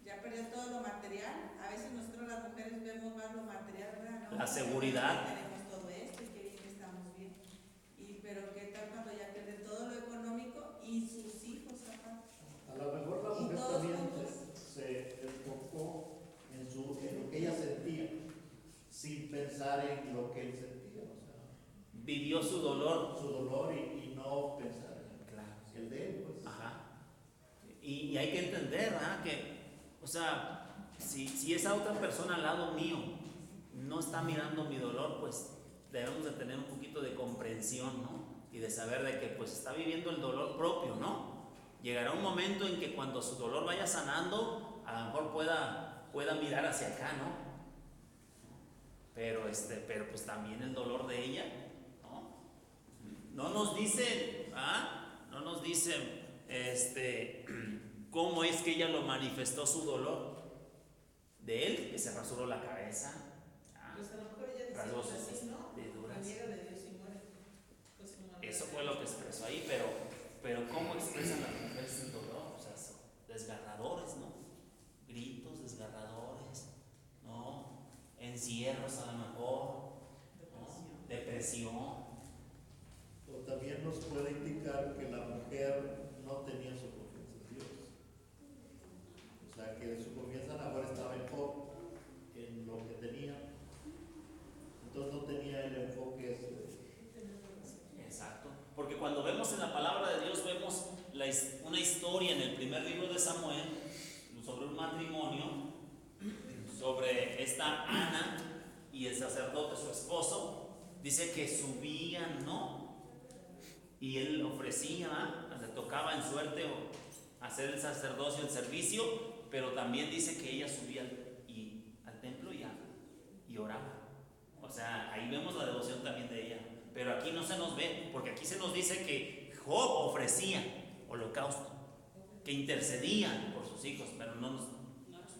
ya perdió todo lo material. A veces nosotros las mujeres vemos más lo material, ¿verdad? ¿No? La seguridad. Tenemos todo esto y qué bien que estamos bien. Pero qué tal cuando ya pierde todo lo económico y sus hijos aparte. A lo mejor la Y mujer todos también juntos. se enfocó en lo que ella sentía, sin pensar en lo que él sentía, o sea, Vivió su dolor. y no pensar en el de él, pues. Ajá. Y hay que entender, ¿verdad? Que, o sea, si esa otra persona al lado mío no está mirando mi dolor, pues debemos de tener un poquito de comprensión, ¿no? Y de saber de que pues está viviendo el dolor propio, ¿no? Llegará un momento en que cuando su dolor vaya sanando, a lo mejor pueda mirar hacia acá, ¿no? Pero pues también el dolor de ella, ¿no? No nos dicen, no nos dicen, cómo es que ella lo manifestó su dolor. De él, que se rasuró la cabeza. Pues a lo mejor ella decía Rasgos así, ¿no? vestiduras. Reniega de Dios y muere. Pues, Eso fue lo que expresó ahí, pero ¿cómo expresan las mujeres el dolor? O sea, son desgarradores, ¿no? Gritos desgarradores, ¿no? Encierros a lo mejor, ¿no? Depresión. O también nos puede indicar que la mujer no tenía su confianza en Dios. O sea, que su confianza ahora estaba en Job, en lo que tenía. Entonces no tenía el enfoque ese. Exacto. Porque cuando vemos en la palabra de Dios, vemos una historia en el primer libro de Samuel sobre un matrimonio, sobre esta Ana y el sacerdote, su esposo. Dice que subían, ¿no? Y él ofrecía, le tocaba en suerte hacer el sacerdocio, el servicio, pero también dice que ella subía al templo y oraba. O sea, ahí vemos la devoción también de ella. Pero aquí no se nos ve, porque aquí se nos dice que Job ofrecía holocausto, que intercedía por sus hijos, pero no nos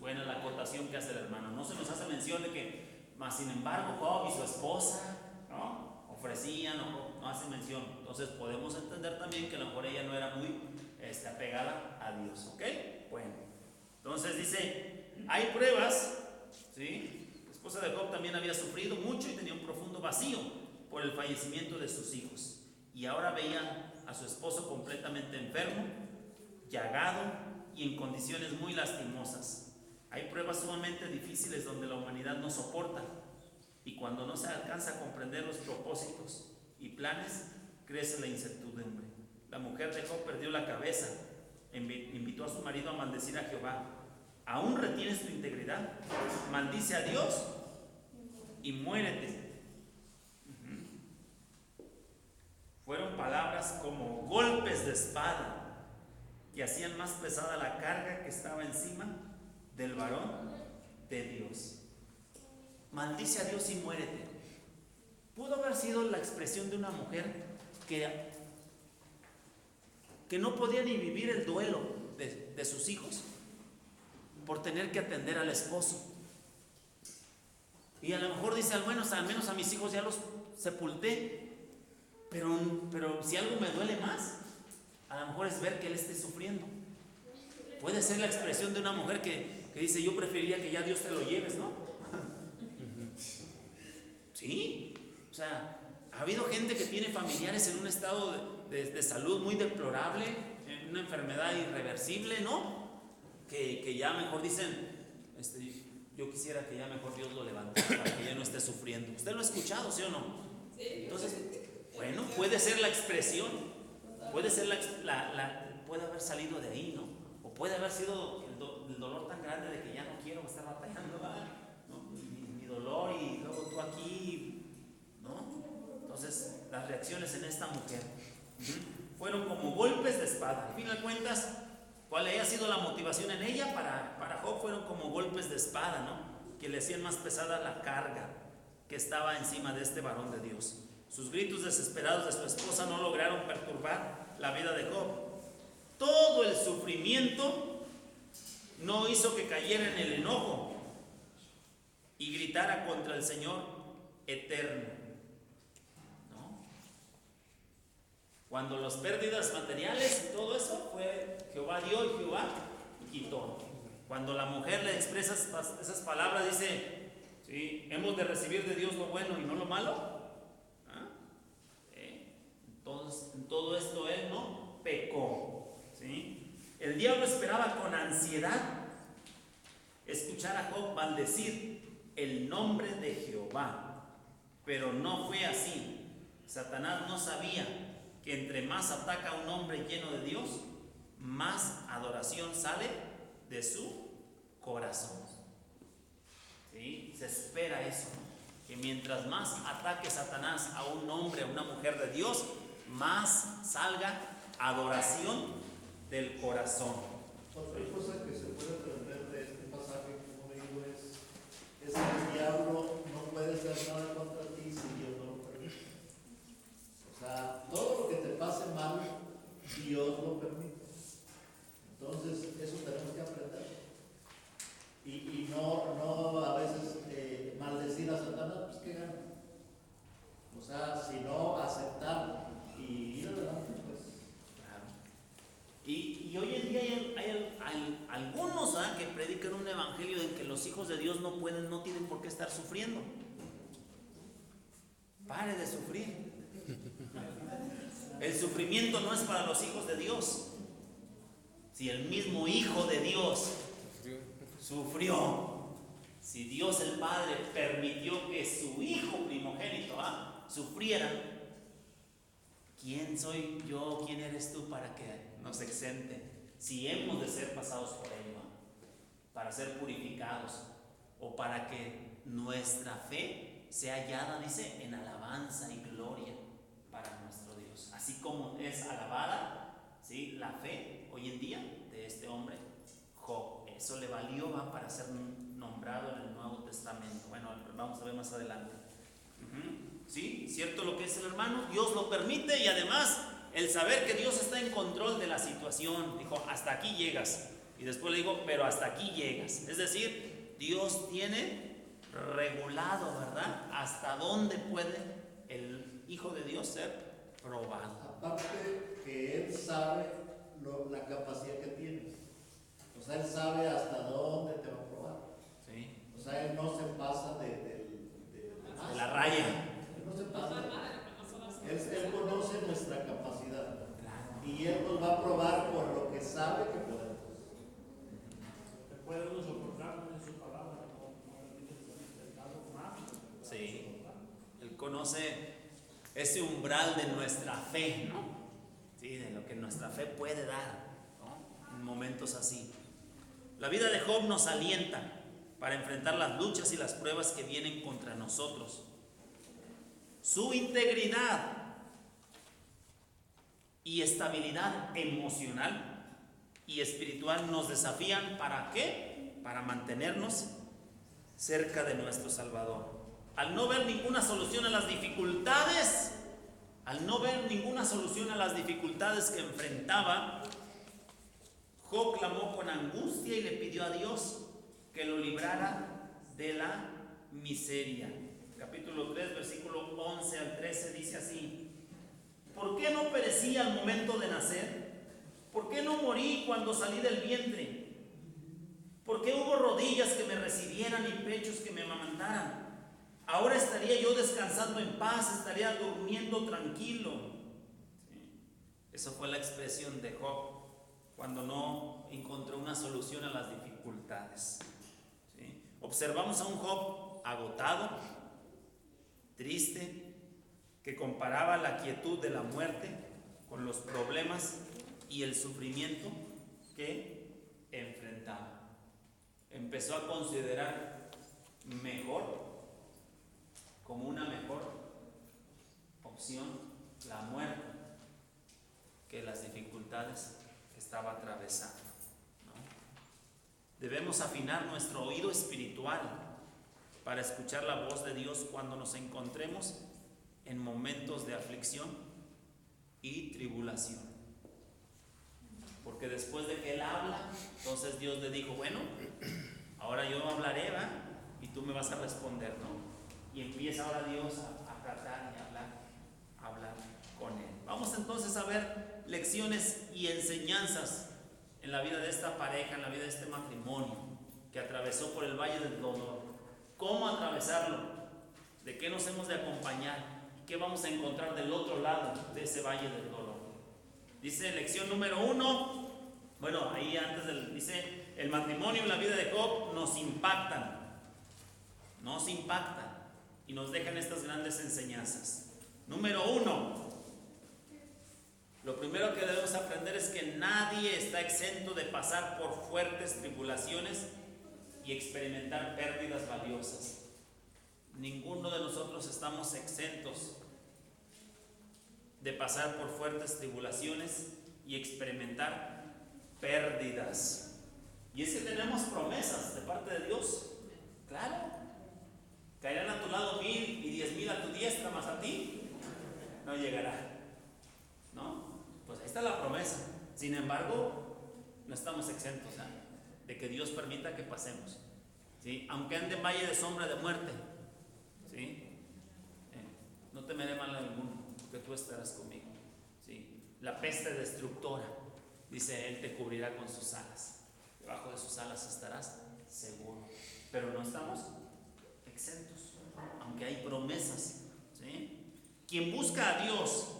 buena la acotación que hace el hermano. No se nos hace mención de que, más sin embargo, Job y su esposa, ¿no? Ofrecían, no hace mención. Entonces podemos entender también que a lo mejor ella no era muy apegada a Dios, ¿ok? Bueno, entonces dice, hay pruebas, ¿sí? La esposa de Job también había sufrido mucho y tenía un profundo vacío por el fallecimiento de sus hijos. Y ahora veía a su esposo completamente enfermo, llagado y en condiciones muy lastimosas. Hay pruebas sumamente difíciles donde la humanidad no soporta. Y cuando no se alcanza a comprender los propósitos y planes, crece la incertidumbre. La mujer de Job perdió la cabeza, invitó a su marido a maldecir a Jehová. ¿Aún retienes tu integridad? Maldice a Dios y muérete. Fueron palabras como golpes de espada que hacían más pesada la carga que estaba encima del varón de Dios. Maldice a Dios y muérete. Pudo haber sido la expresión de una mujer que que no podía ni vivir el duelo de sus hijos por tener que atender al esposo. Y a lo mejor dice, al menos a mis hijos ya los sepulté, pero si algo me duele más, a lo mejor es ver que él esté sufriendo. Puede ser la expresión de una mujer que dice, yo preferiría que ya Dios te lo lleves, ¿no? Sí, o sea, ha habido gente que tiene familiares en un estado de salud muy deplorable, en una enfermedad irreversible, ¿no? Que ya mejor dicen, yo quisiera que ya mejor Dios lo levantara para que ya no esté sufriendo. ¿Usted lo ha escuchado, sí o no? Sí. Entonces, bueno, puede ser la expresión, puede ser puede haber salido de ahí, ¿no? O puede haber sido el dolor tan grande de que ya no quiero estar batallando, ¿no? Mi dolor y luego tú aquí, ¿no? Entonces, las reacciones en esta mujer fueron como golpes de espada. Al fin de cuentas, ¿cuál haya sido la motivación en ella? Para Job fueron como golpes de espada, ¿no? Que le hacían más pesada la carga que estaba encima de este varón de Dios. Sus gritos desesperados de su esposa no lograron perturbar la vida de Job. Todo el sufrimiento no hizo que cayera en el enojo y gritara contra el Señor eterno, ¿no? Cuando las pérdidas materiales y todo eso fue Jehová dio y Jehová quitó. Cuando la mujer le expresa esas palabras, dice, ¿sí? Hemos de recibir de Dios lo bueno y no lo malo. Entonces, en todo esto él no pecó, ¿sí? El diablo esperaba con ansiedad escuchar a Job maldecir el nombre de Jehová, pero no fue así. Satanás no sabía que entre más ataca a un hombre lleno de Dios, más adoración sale de su corazón. ¿Sí? Se espera eso, que mientras más ataque Satanás a un hombre, a una mujer de Dios, más salga adoración del corazón. Otra cosa que se puede aprender de este pasaje, como digo, es que el diablo no puede hacer nada contra ti si Dios no lo permite. O sea, todo lo que te pase mal, Dios lo permite. Entonces, eso tenemos que aprender. Y no a veces maldecir a Satanás, pues que gana. O sea, sino aceptar y ir adelante, pues. Claro. Y hoy en día hay algunos que predican un evangelio en que los hijos de Dios no tienen por qué estar sufriendo. Pare de sufrir. El sufrimiento no es para los hijos de Dios. Si el mismo Hijo de Dios sufrió, si Dios el Padre permitió que su Hijo primogénito sufriera, ¿quién soy yo? ¿Quién eres tú para que nos exente? Si hemos de ser pasados por ello, para ser purificados, o para que nuestra fe sea hallada, dice, en alabanza y gloria para nuestro Dios. Así como es alabada, ¿sí?, la fe hoy en día de este hombre Job. Eso le valió para ser nombrado en el Nuevo Testamento. Bueno, vamos a ver más adelante. ¿Sí? ¿Cierto lo que es el hermano? Dios lo permite, y además el saber que Dios está en control de la situación. Dijo, hasta aquí llegas. Y después le digo, pero hasta aquí llegas. Es decir, Dios tiene regulado, ¿verdad?, hasta dónde puede el Hijo de Dios ser probado. Aparte que Él sabe la capacidad que tienes. O sea, Él sabe hasta dónde te va a probar. ¿Sí? O sea, Él no se pasa de la raya. Él no se pasa. Él conoce nuestra capacidad. Y Él nos va a probar por lo que sabe que podemos. Te puede uno soportar en su palabra, Sí. Él conoce ese umbral de nuestra fe, ¿no? Sí, de lo que nuestra fe puede dar, ¿no?, en momentos así. La vida de Job nos alienta para enfrentar las luchas y las pruebas que vienen contra nosotros. Su integridad y estabilidad emocional y espiritual nos desafían, ¿para qué? Para mantenernos cerca de nuestro Salvador. Al no ver ninguna solución a las dificultades, Al no ver ninguna solución a las dificultades que enfrentaba, Job clamó con angustia y le pidió a Dios que lo librara de la miseria. Capítulo 3, versículo 11 al 13 dice así: ¿por qué no perecí al momento de nacer? ¿Por qué no morí cuando salí del vientre? ¿Por qué hubo rodillas que me recibieran y pechos que me amamantaran? Ahora estaría yo descansando en paz, estaría durmiendo tranquilo. ¿Sí? Esa fue la expresión de Job cuando no encontró una solución a las dificultades. ¿Sí? Observamos a un Job agotado, triste, que comparaba la quietud de la muerte con los problemas y el sufrimiento que enfrentaba. Empezó a considerar como una mejor opción la muerte que las dificultades que estaba atravesando, ¿no? Debemos afinar nuestro oído espiritual para escuchar la voz de Dios cuando nos encontremos en momentos de aflicción y tribulación. Porque después de que Él habla, entonces Dios le dijo: bueno, ahora yo hablaré, ¿va? Y tú me vas a responder, ¿no? Y empieza ahora Dios a tratar y hablar con Él. Vamos entonces a ver lecciones y enseñanzas en la vida de esta pareja, en la vida de este matrimonio que atravesó por el valle del dolor. ¿Cómo atravesarlo? ¿De qué nos hemos de acompañar? ¿Qué vamos a encontrar del otro lado de ese valle del dolor? Dice lección número 1. Bueno, ahí antes dice: el matrimonio y la vida de Job nos impactan y nos dejan estas grandes enseñanzas. Número 1, lo primero que debemos aprender es que nadie está exento de pasar por fuertes tribulaciones y experimentar pérdidas valiosas. Ninguno de nosotros estamos exentos de pasar por fuertes tribulaciones y experimentar pérdidas. Y es que tenemos promesas de parte de Dios. Claro, caerán a tu lado 1000 y 10,000 a tu diestra, mas a ti no llegará, ¿no? Pues ahí está la promesa. Sin embargo, no estamos exentos, ¿eh?, de que Dios permita que pasemos, ¿sí? Aunque ande en valle de sombra de muerte, ¿sí? No temeré mal alguno, porque tú estarás conmigo, ¿sí? La peste destructora, dice, Él te cubrirá con sus alas. Debajo de sus alas estarás seguro. Pero no estamos exentos, aunque hay promesas, ¿sí? Quien busca a Dios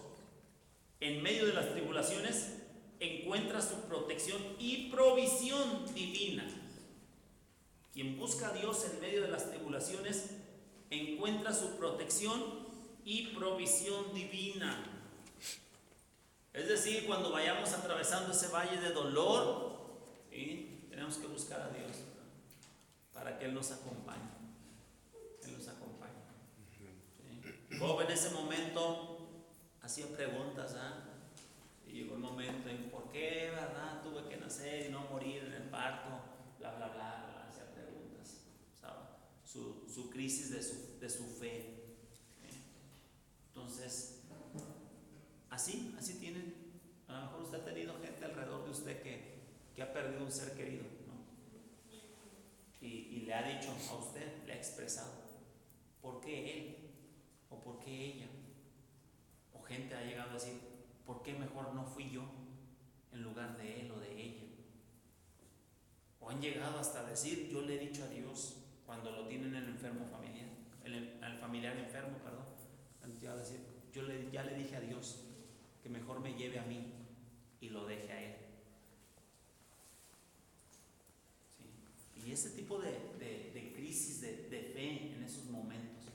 en medio de las tribulaciones encuentra su protección y provisión divina. Quien busca a Dios en medio de las tribulaciones encuentra su protección y provisión divina. Es decir, cuando vayamos atravesando ese valle de dolor, ¿sí?, tenemos que buscar a Dios para que Él nos acompañe. Él nos acompañe. ¿Sí? Job en ese momento hacía preguntas, y llegó el momento en por qué, ¿verdad?, tuve que nacer y no morir en el parto, bla, bla, bla, hacía preguntas, ¿sabe? Su crisis de su fe. Entonces, así tienen, a lo mejor usted ha tenido gente alrededor de usted que ha perdido un ser querido, ¿no? Y le ha dicho a usted, le ha expresado, ¿por qué él? ¿O por qué ella? O gente ha llegado a decir, ¿por qué mejor no fui yo en lugar de él o de ella? O han llegado hasta decir, yo le he dicho a Dios, cuando lo tienen el enfermo familiar, el familiar enfermo, perdón, han llegado a decir, ya le dije a Dios que mejor me lleve a mí y lo deje a Él. ¿Sí? Y ese tipo de crisis de fe en esos momentos.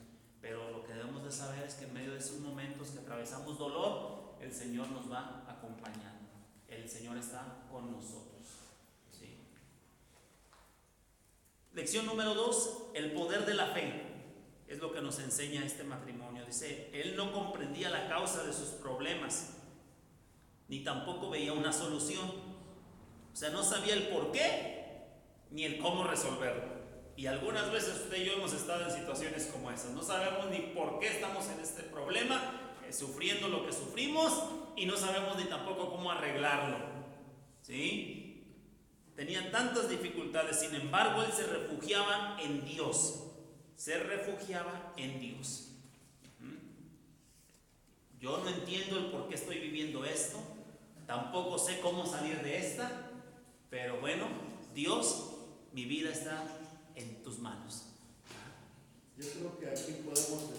Pero lo que debemos de saber es que en medio de esos momentos que atravesamos dolor, el Señor nos va acompañando. El Señor está con nosotros. ¿Sí? Lección número 2, el poder de la fe. Es lo que nos enseña este matrimonio. Dice, él no comprendía la causa de sus problemas, ni tampoco veía una solución. O sea, no sabía el por qué, ni el cómo resolverlo. Y algunas veces usted y yo hemos estado en situaciones como esas. No sabemos ni por qué estamos en este problema. sufriendo lo que sufrimos y no sabemos ni tampoco cómo arreglarlo. ¿Sí? Tenía tantas dificultades, sin embargo, él se refugiaba en Dios. Se refugiaba en Dios. Yo no entiendo el por qué estoy viviendo esto, tampoco sé cómo salir de esta, pero bueno, Dios, mi vida está en tus manos. Yo creo que aquí podemos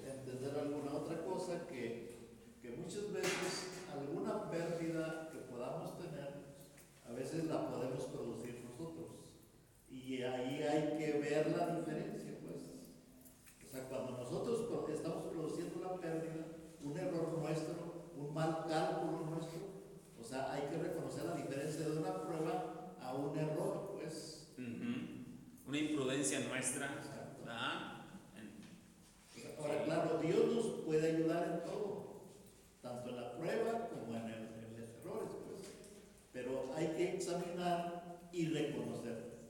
entender alguna otra cosa, que muchas veces alguna pérdida que podamos tener, a veces la podemos producir nosotros. Y ahí hay que ver la diferencia, pues. O sea, cuando nosotros estamos produciendo una pérdida, un error nuestro, un mal cálculo nuestro, o sea, hay que reconocer la diferencia de una prueba a un error, pues. Una imprudencia nuestra. Ahora, claro, Dios nos puede ayudar en todo, tanto en la prueba como en los errores, pues. Pero hay que examinar y reconocer.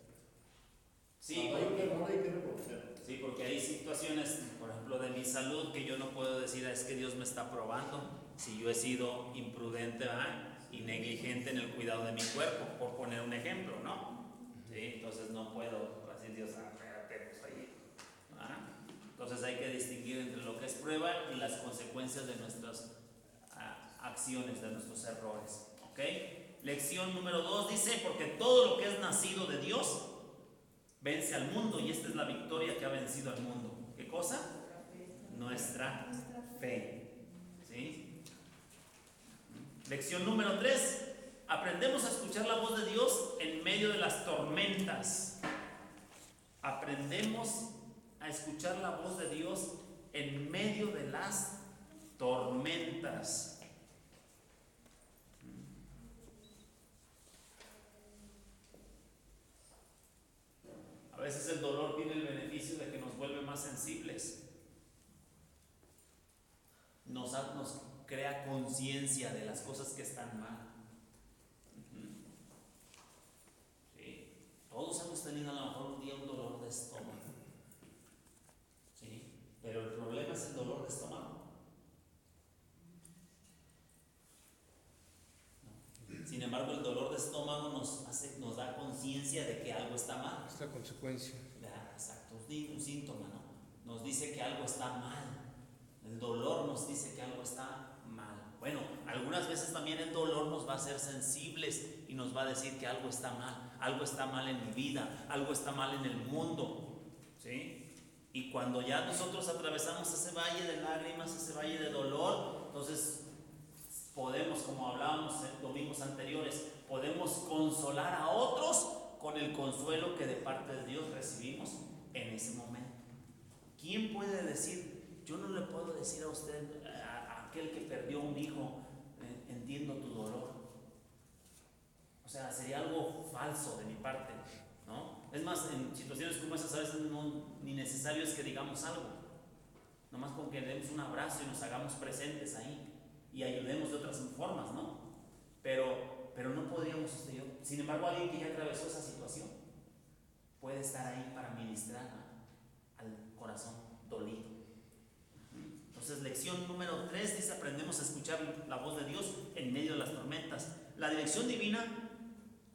Sí, cuando hay un error hay que reconocer. Sí, porque hay situaciones, por ejemplo, de mi salud, que yo no puedo decir, es que Dios me está probando si yo he sido imprudente, ¿verdad?, y negligente en el cuidado de mi cuerpo, por poner un ejemplo, ¿no? Sí, entonces no puedo decir, Dios, espérate, pues ahí, ¿verdad? Entonces hay que distinguir entre lo que es prueba y las consecuencias de nuestras acciones, de nuestros errores, ¿ok? Lección número 2 dice, porque todo lo que es nacido de Dios vence al mundo, y esta es la victoria que ha vencido al mundo. ¿Qué cosa? Nuestra fe. ¿Sí? Lección número 3. Aprendemos a escuchar la voz de Dios en medio de las tormentas. Aprendemos a escuchar la voz de Dios en medio de las tormentas. A veces el dolor tiene el beneficio de que nos vuelve más sensibles. Nos crea conciencia de las cosas que están mal. Sí. Todos hemos tenido a lo mejor un día un dolor de estómago. ¿Sí? Pero el problema es el dolor de estómago. ¿No? Sin embargo, el dolor de estómago nos da conciencia de que algo está mal. Es la consecuencia. Exacto, un síntoma, ¿no? Nos dice que algo está mal. El dolor nos dice que algo está mal. Bueno, algunas veces también el dolor nos va a hacer sensibles y nos va a decir que algo está mal en mi vida, algo está mal en el mundo, ¿sí? Y cuando ya nosotros atravesamos ese valle de lágrimas, ese valle de dolor, entonces podemos, como hablábamos en domingos anteriores, podemos consolar a otros con el consuelo que de parte de Dios recibimos en ese momento. ¿Quién puede decir, yo no le puedo decir a usted, a aquel que perdió un hijo, entiendo tu dolor? O sea, sería algo falso de mi parte, ¿no? Es más, en situaciones como esas a veces ni necesario es que digamos algo, nomás con que demos un abrazo y nos hagamos presentes ahí y ayudemos de otras formas, ¿no? Pero no podríamos usted y yo. Sin embargo, alguien que ya atravesó esa situación puede estar ahí para ministrar al corazón dolido. Entonces, lección número 3 dice, aprendemos a escuchar la voz de Dios en medio de las tormentas. La dirección divina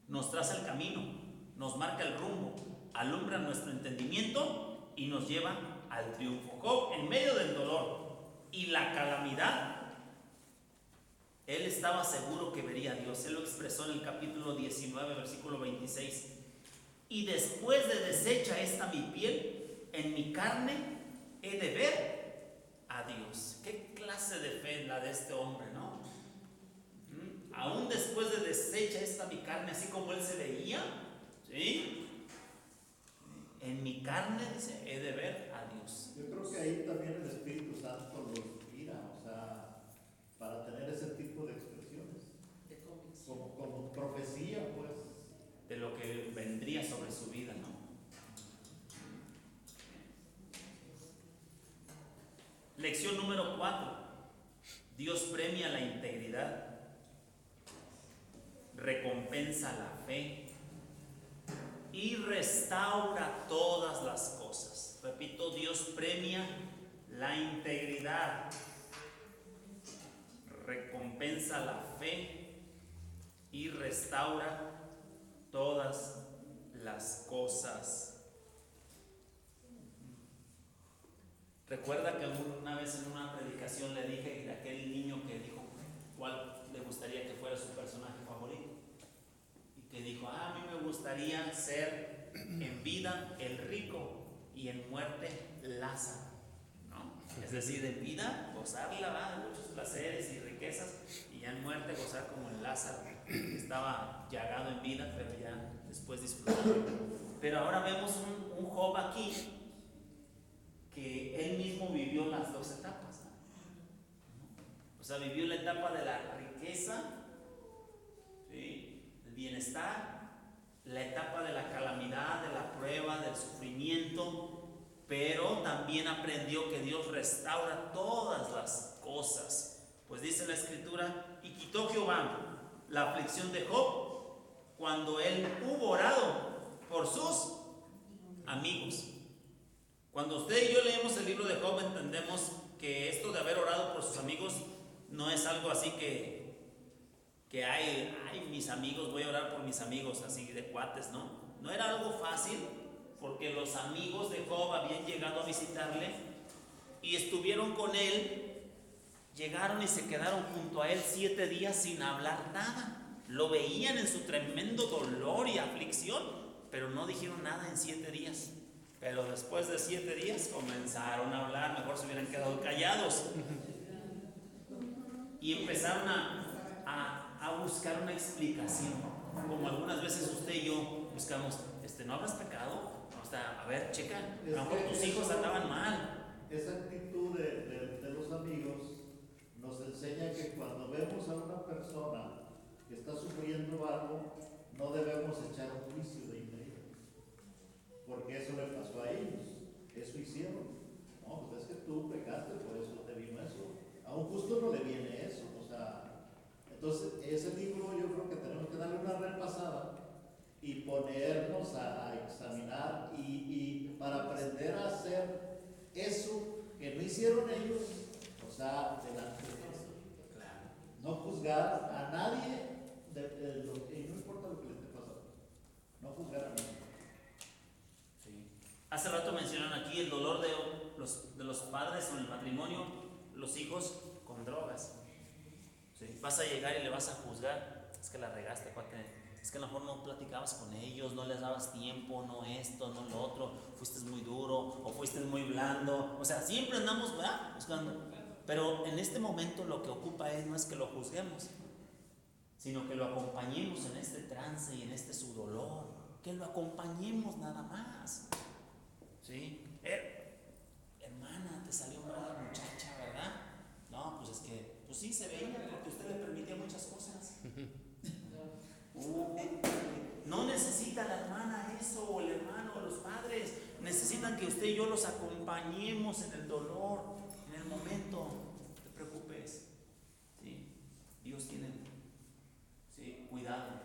nos traza el camino, nos marca el rumbo, alumbra nuestro entendimiento y nos lleva al triunfo. Job, en medio del dolor y la calamidad, él estaba seguro que vería a Dios. Él lo expresó en el capítulo 19, versículo 26. Y después de deshecha esta mi piel, en mi carne he de ver a Dios. ¿Qué clase de fe la de este hombre, no? Aún después de deshecha esta mi carne, así como él se veía, ¿sí? En mi carne, dice, he de ver a Dios. Yo creo que ahí también el Espíritu Santo lo inspira, o sea, para tener ese tipo de expresiones. De convicción. Como profecía, pues. De lo que vendría sobre su vida, ¿no? Lección número 4. Dios premia la integridad, recompensa la fe y restaura todas las cosas. Repito, Dios premia la integridad, recompensa la fe y restaura todas las cosas. Recuerda que una vez en una predicación le dije de aquel niño que dijo cuál le gustaría que fuera su personaje favorito. Y que dijo, a mí me gustaría ser en vida el rico y en muerte Lázaro, ¿no? Es decir, en vida gozarla de muchos placeres y riquezas, y ya en muerte gozar como el Lázaro, que estaba llagado en vida, pero ya después disfrutando. Pero ahora vemos un Job aquí que él mismo vivió las dos etapas, ¿no? O sea, vivió la etapa de la riqueza, ¿sí?, el bienestar, la etapa de la calamidad, de la prueba, del sufrimiento, pero también aprendió que Dios restaura todas las cosas. Pues dice la Escritura, y quitó Jehová la aflicción de Job cuando él hubo orado por sus amigos. Cuando usted y yo leemos el libro de Job, entendemos que esto de haber orado por sus amigos no es algo así que ay, mis amigos, voy a orar por mis amigos, así de cuates, ¿no? No era algo fácil, porque los amigos de Job habían llegado a visitarle y estuvieron con él, llegaron y se quedaron junto a él 7 días sin hablar nada. Lo veían en su tremendo dolor y aflicción, pero no dijeron nada en 7 días. Pero después de 7 días comenzaron a hablar, mejor se hubieran quedado callados. Y empezaron a buscar una explicación, como algunas veces usted y yo buscamos, ¿no habrás pecado? O sea, a ver, checa, a lo mejor tus hijos andaban mal. Esa actitud de los amigos nos enseña que cuando vemos a una persona que está sufriendo algo, no debemos echar un juicio de inmediato, porque eso le pasó a ellos, eso hicieron. No, pues es que tú pecaste, por eso te vino eso. A un justo no le viene eso, o sea, entonces ese libro yo creo que tenemos que darle una repasada y ponernos a examinar y para aprender a hacer eso que no hicieron ellos, o sea, delante de Cristo. Claro. No juzgar a nadie, y no importa lo que le esté pasando, no juzgar a nadie. Sí. Hace rato mencionaron aquí el dolor de los padres con el matrimonio, los hijos con drogas. ¿Sí? Vas a llegar y le vas a juzgar, es que la regaste, cuate. Es que a lo mejor no platicabas con ellos, no les dabas tiempo, no esto, no lo otro, fuiste muy duro o fuiste muy blando. O sea, siempre andamos, ¿verdad?, buscando. Pero en este momento lo que ocupa no es que lo juzguemos, sino que lo acompañemos en este trance y en este su dolor. Que lo acompañemos nada más. ¿Sí? Hermana, te salió mal la muchacha, ¿verdad? No, pues es que, pues sí se veía porque usted le permitía muchas cosas. No necesita la hermana eso, o el hermano, o los padres. Necesitan que usted y yo los acompañemos en el dolor, en el momento. No te preocupes. ¿Sí? Dios tiene, ¿sí?, cuidado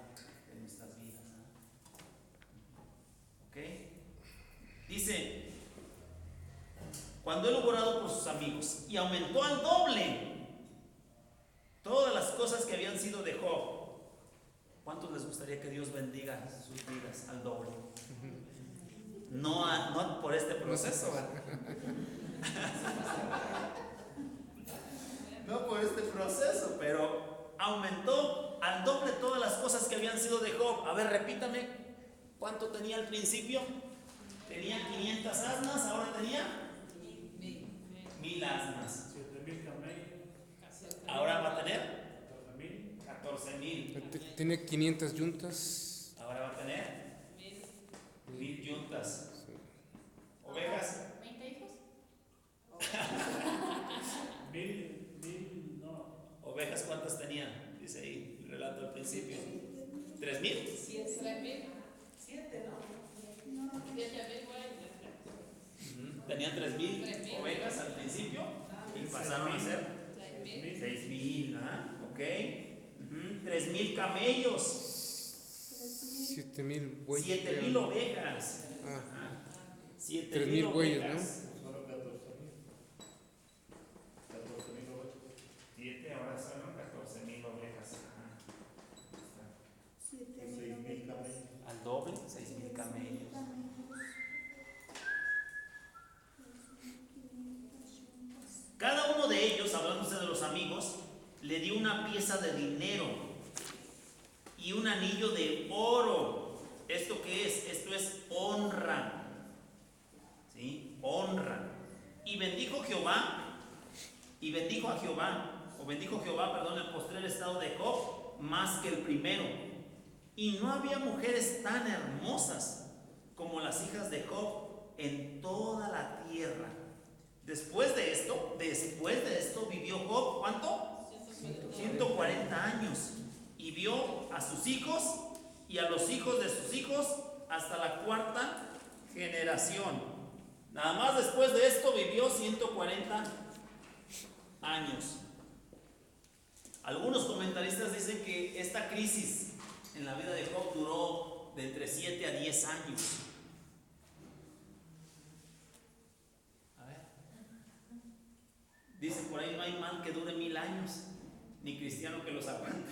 de nuestras vidas, ¿no? ¿Ok? Dice, cuando él hubo orado por sus amigos y aumentó al doble todas las cosas que habían sido de Job. ¿Cuántos les gustaría que Dios bendiga sus vidas al doble? No por este proceso, no por este proceso, pero aumentó al doble todas las cosas que habían sido de Job. A ver, repítame, ¿cuánto tenía al principio? Tenía 500 asnas, ahora tenía 1000 asnas. 7,000 camellos. Ahora va a tener 14,000. 14,000. Tiene 500 yuntas. Ahora va a tener 1000 yuntas. Ovejas. 20 hijos. 1000, no. Ovejas, ¿cuántas tenían? Dice ahí el relato al principio. 3,000. 3,000. 7, ¿no? 7,000 bueyes. Tenían 3,000 3,000 ovejas al principio y pasaron a ser 6,000. 6,000. Ok. 3,000 camellos. 7,000 bueyes. 7,000 ovejas. 7,000 3,000 bueyes, ¿no? Solo 14,000. 14,000 ovejas. 7, ahora son 14,000. amigos, le dio una pieza de dinero y un anillo de oro. ¿Esto qué es? Esto es honra. ¿Sí? Honra. Y bendijo a Jehová, el postrer estado de Job más que el primero. Y no había mujeres tan hermosas como las hijas de Job en toda la tierra. Después de esto vivió Job, ¿cuánto? 140 años. Y vio a sus hijos y a los hijos de sus hijos hasta la cuarta generación. Nada más después de esto vivió 140 años. Algunos comentaristas dicen que esta crisis en la vida de Job duró de entre 7 a 10 años. A ver. Dice por ahí: no hay mal que dure 1000 años, ni cristiano que los aguante.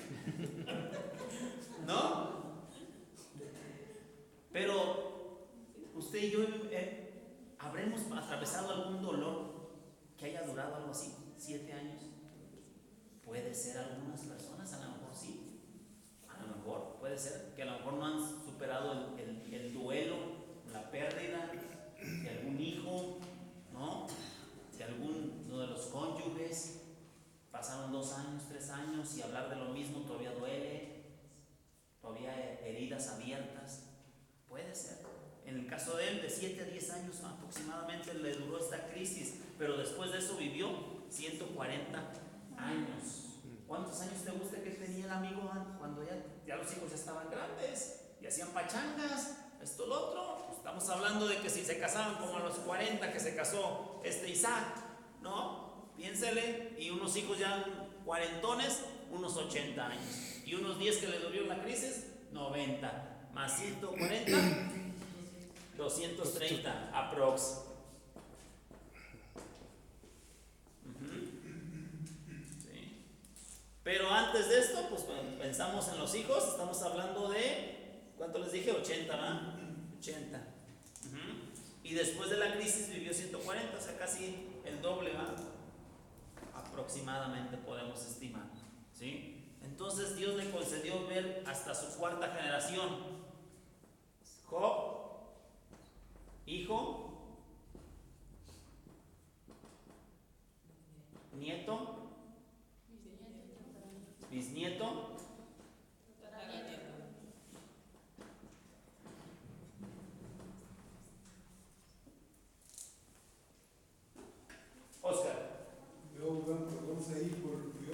¿No? Pero usted y yo habremos atravesado algún dolor que haya durado algo así, 7 años. Puede ser algunas personas, a lo mejor sí. A lo mejor puede ser que a lo mejor no han superado el duelo, la pérdida de algún hijo, ¿no? De alguno de los cónyuges. Pasaron 2 años, 3 años y hablar de lo mismo todavía duele. Todavía heridas abiertas. Puede ser. En el caso de él, de 7 a 10 años aproximadamente le duró esta crisis, pero después de eso vivió 140 años. ¿Cuántos años te gusta que tenía el amigo cuando ya los hijos ya estaban grandes y hacían pachangas, esto, lo otro? Estamos hablando de que si se casaban como a los 40 que se casó Isaac, ¿no? Piénsele, y unos hijos ya cuarentones, unos 80 años, y unos 10 que le duró la crisis, 90, más 140, 230 aprox. Sí. Pero antes de esto, pues pensamos en los hijos, estamos hablando de, ¿cuánto les dije? 80, ¿verdad? 80. Y después de la crisis vivió 140, o sea, casi el doble, ¿verdad? Aproximadamente podemos estimar, ¿sí? Entonces Dios le concedió ver hasta su cuarta generación. Job, hijo, nieto, bisnieto, Oscar. Vamos a ir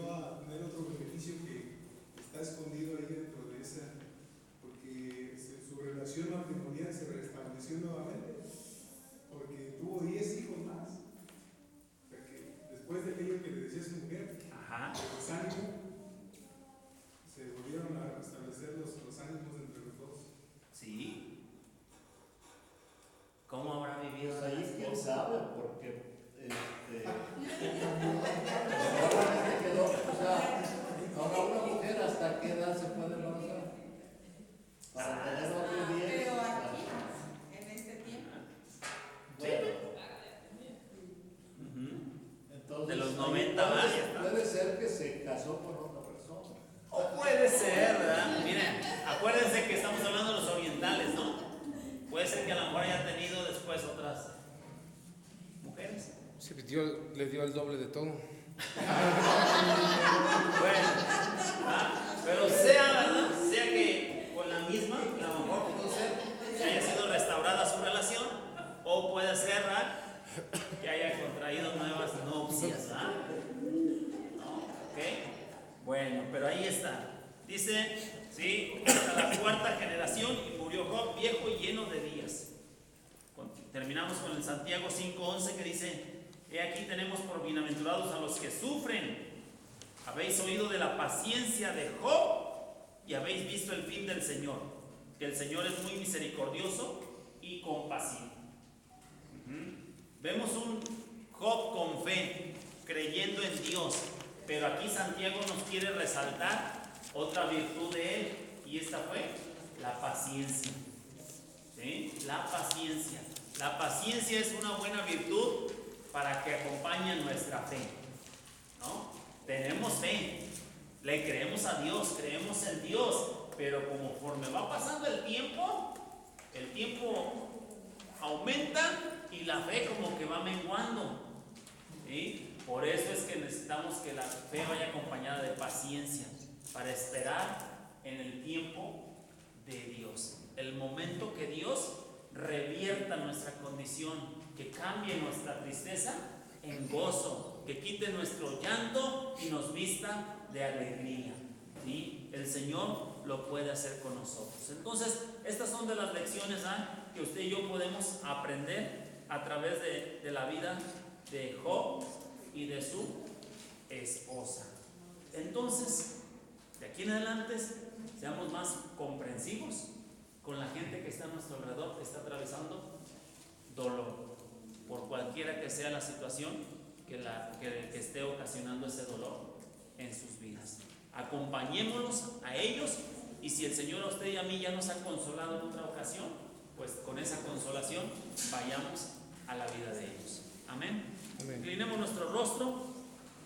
a tener otro beneficio que está escondido ahí dentro de esa, porque su relación matrimonial se restableció nuevamente, porque tuvo 10 hijos más. O sea que después de aquello que le decía a su mujer, los ánimos, se volvieron a restablecer los ánimos entre los dos. Sí. ¿Cómo habrá vivido Pues la ahí quién esposa? sabe, porque solamente quedó, o sea, ahora una mujer hasta qué edad se puede embarazar para tener otro 10. Pero aquí, en este tiempo. Bueno, entonces, De los ahí 90 años. puede ser que se casó con otra persona. O puede ser, ¿verdad? Miren, acuérdense que estamos hablando de los orientales, ¿no? Puede ser que a lo mejor haya tenido después otras mujeres. Sí, le dio el doble de todo. Bueno, pero sea, ¿verdad? Sea que con la misma, a lo mejor puede ser que haya sido restaurada su relación, o puede ser, ¿verdad?, que haya contraído nuevas nupcias, ¿verdad? ¿No? ¿Ok? Bueno, pero ahí está. Dice, sí, hasta la cuarta generación, y murió Job viejo y lleno de días. Terminamos con el Santiago 5:11 que dice: he aquí tenemos por bienaventurados a los que sufren. Habéis oído de la paciencia de Job y habéis visto el fin del Señor, que el Señor es muy misericordioso y compasivo. Vemos un Job con fe, creyendo en Dios, pero aquí Santiago nos quiere resaltar otra virtud de él, y esta fue la paciencia. ¿Sí? La paciencia. La paciencia es una buena virtud para que acompañe nuestra fe, ¿no? tenemos fe, le creemos a Dios, creemos en Dios, pero conforme va pasando el tiempo aumenta y la fe como que va menguando. ¿Sí? Por eso es que necesitamos que la fe vaya acompañada de paciencia, para esperar en el tiempo de Dios, el momento que Dios revierta nuestra condición, que cambie nuestra tristeza en gozo, que quite nuestro llanto y nos vista de alegría. ¿Sí? El Señor lo puede hacer con nosotros. Entonces, estas son de las lecciones que usted y yo podemos aprender a través de la vida de Job y de su esposa. Entonces, de aquí en adelante, seamos más comprensivos con la gente que está a nuestro alrededor, que está atravesando dolor, por cualquiera que sea la situación que esté ocasionando ese dolor en sus vidas. Acompañémoslos a ellos, y si el Señor a usted y a mí ya nos ha consolado en otra ocasión, pues con esa consolación vayamos a la vida de ellos. Amén. Amén. Inclinemos nuestro rostro.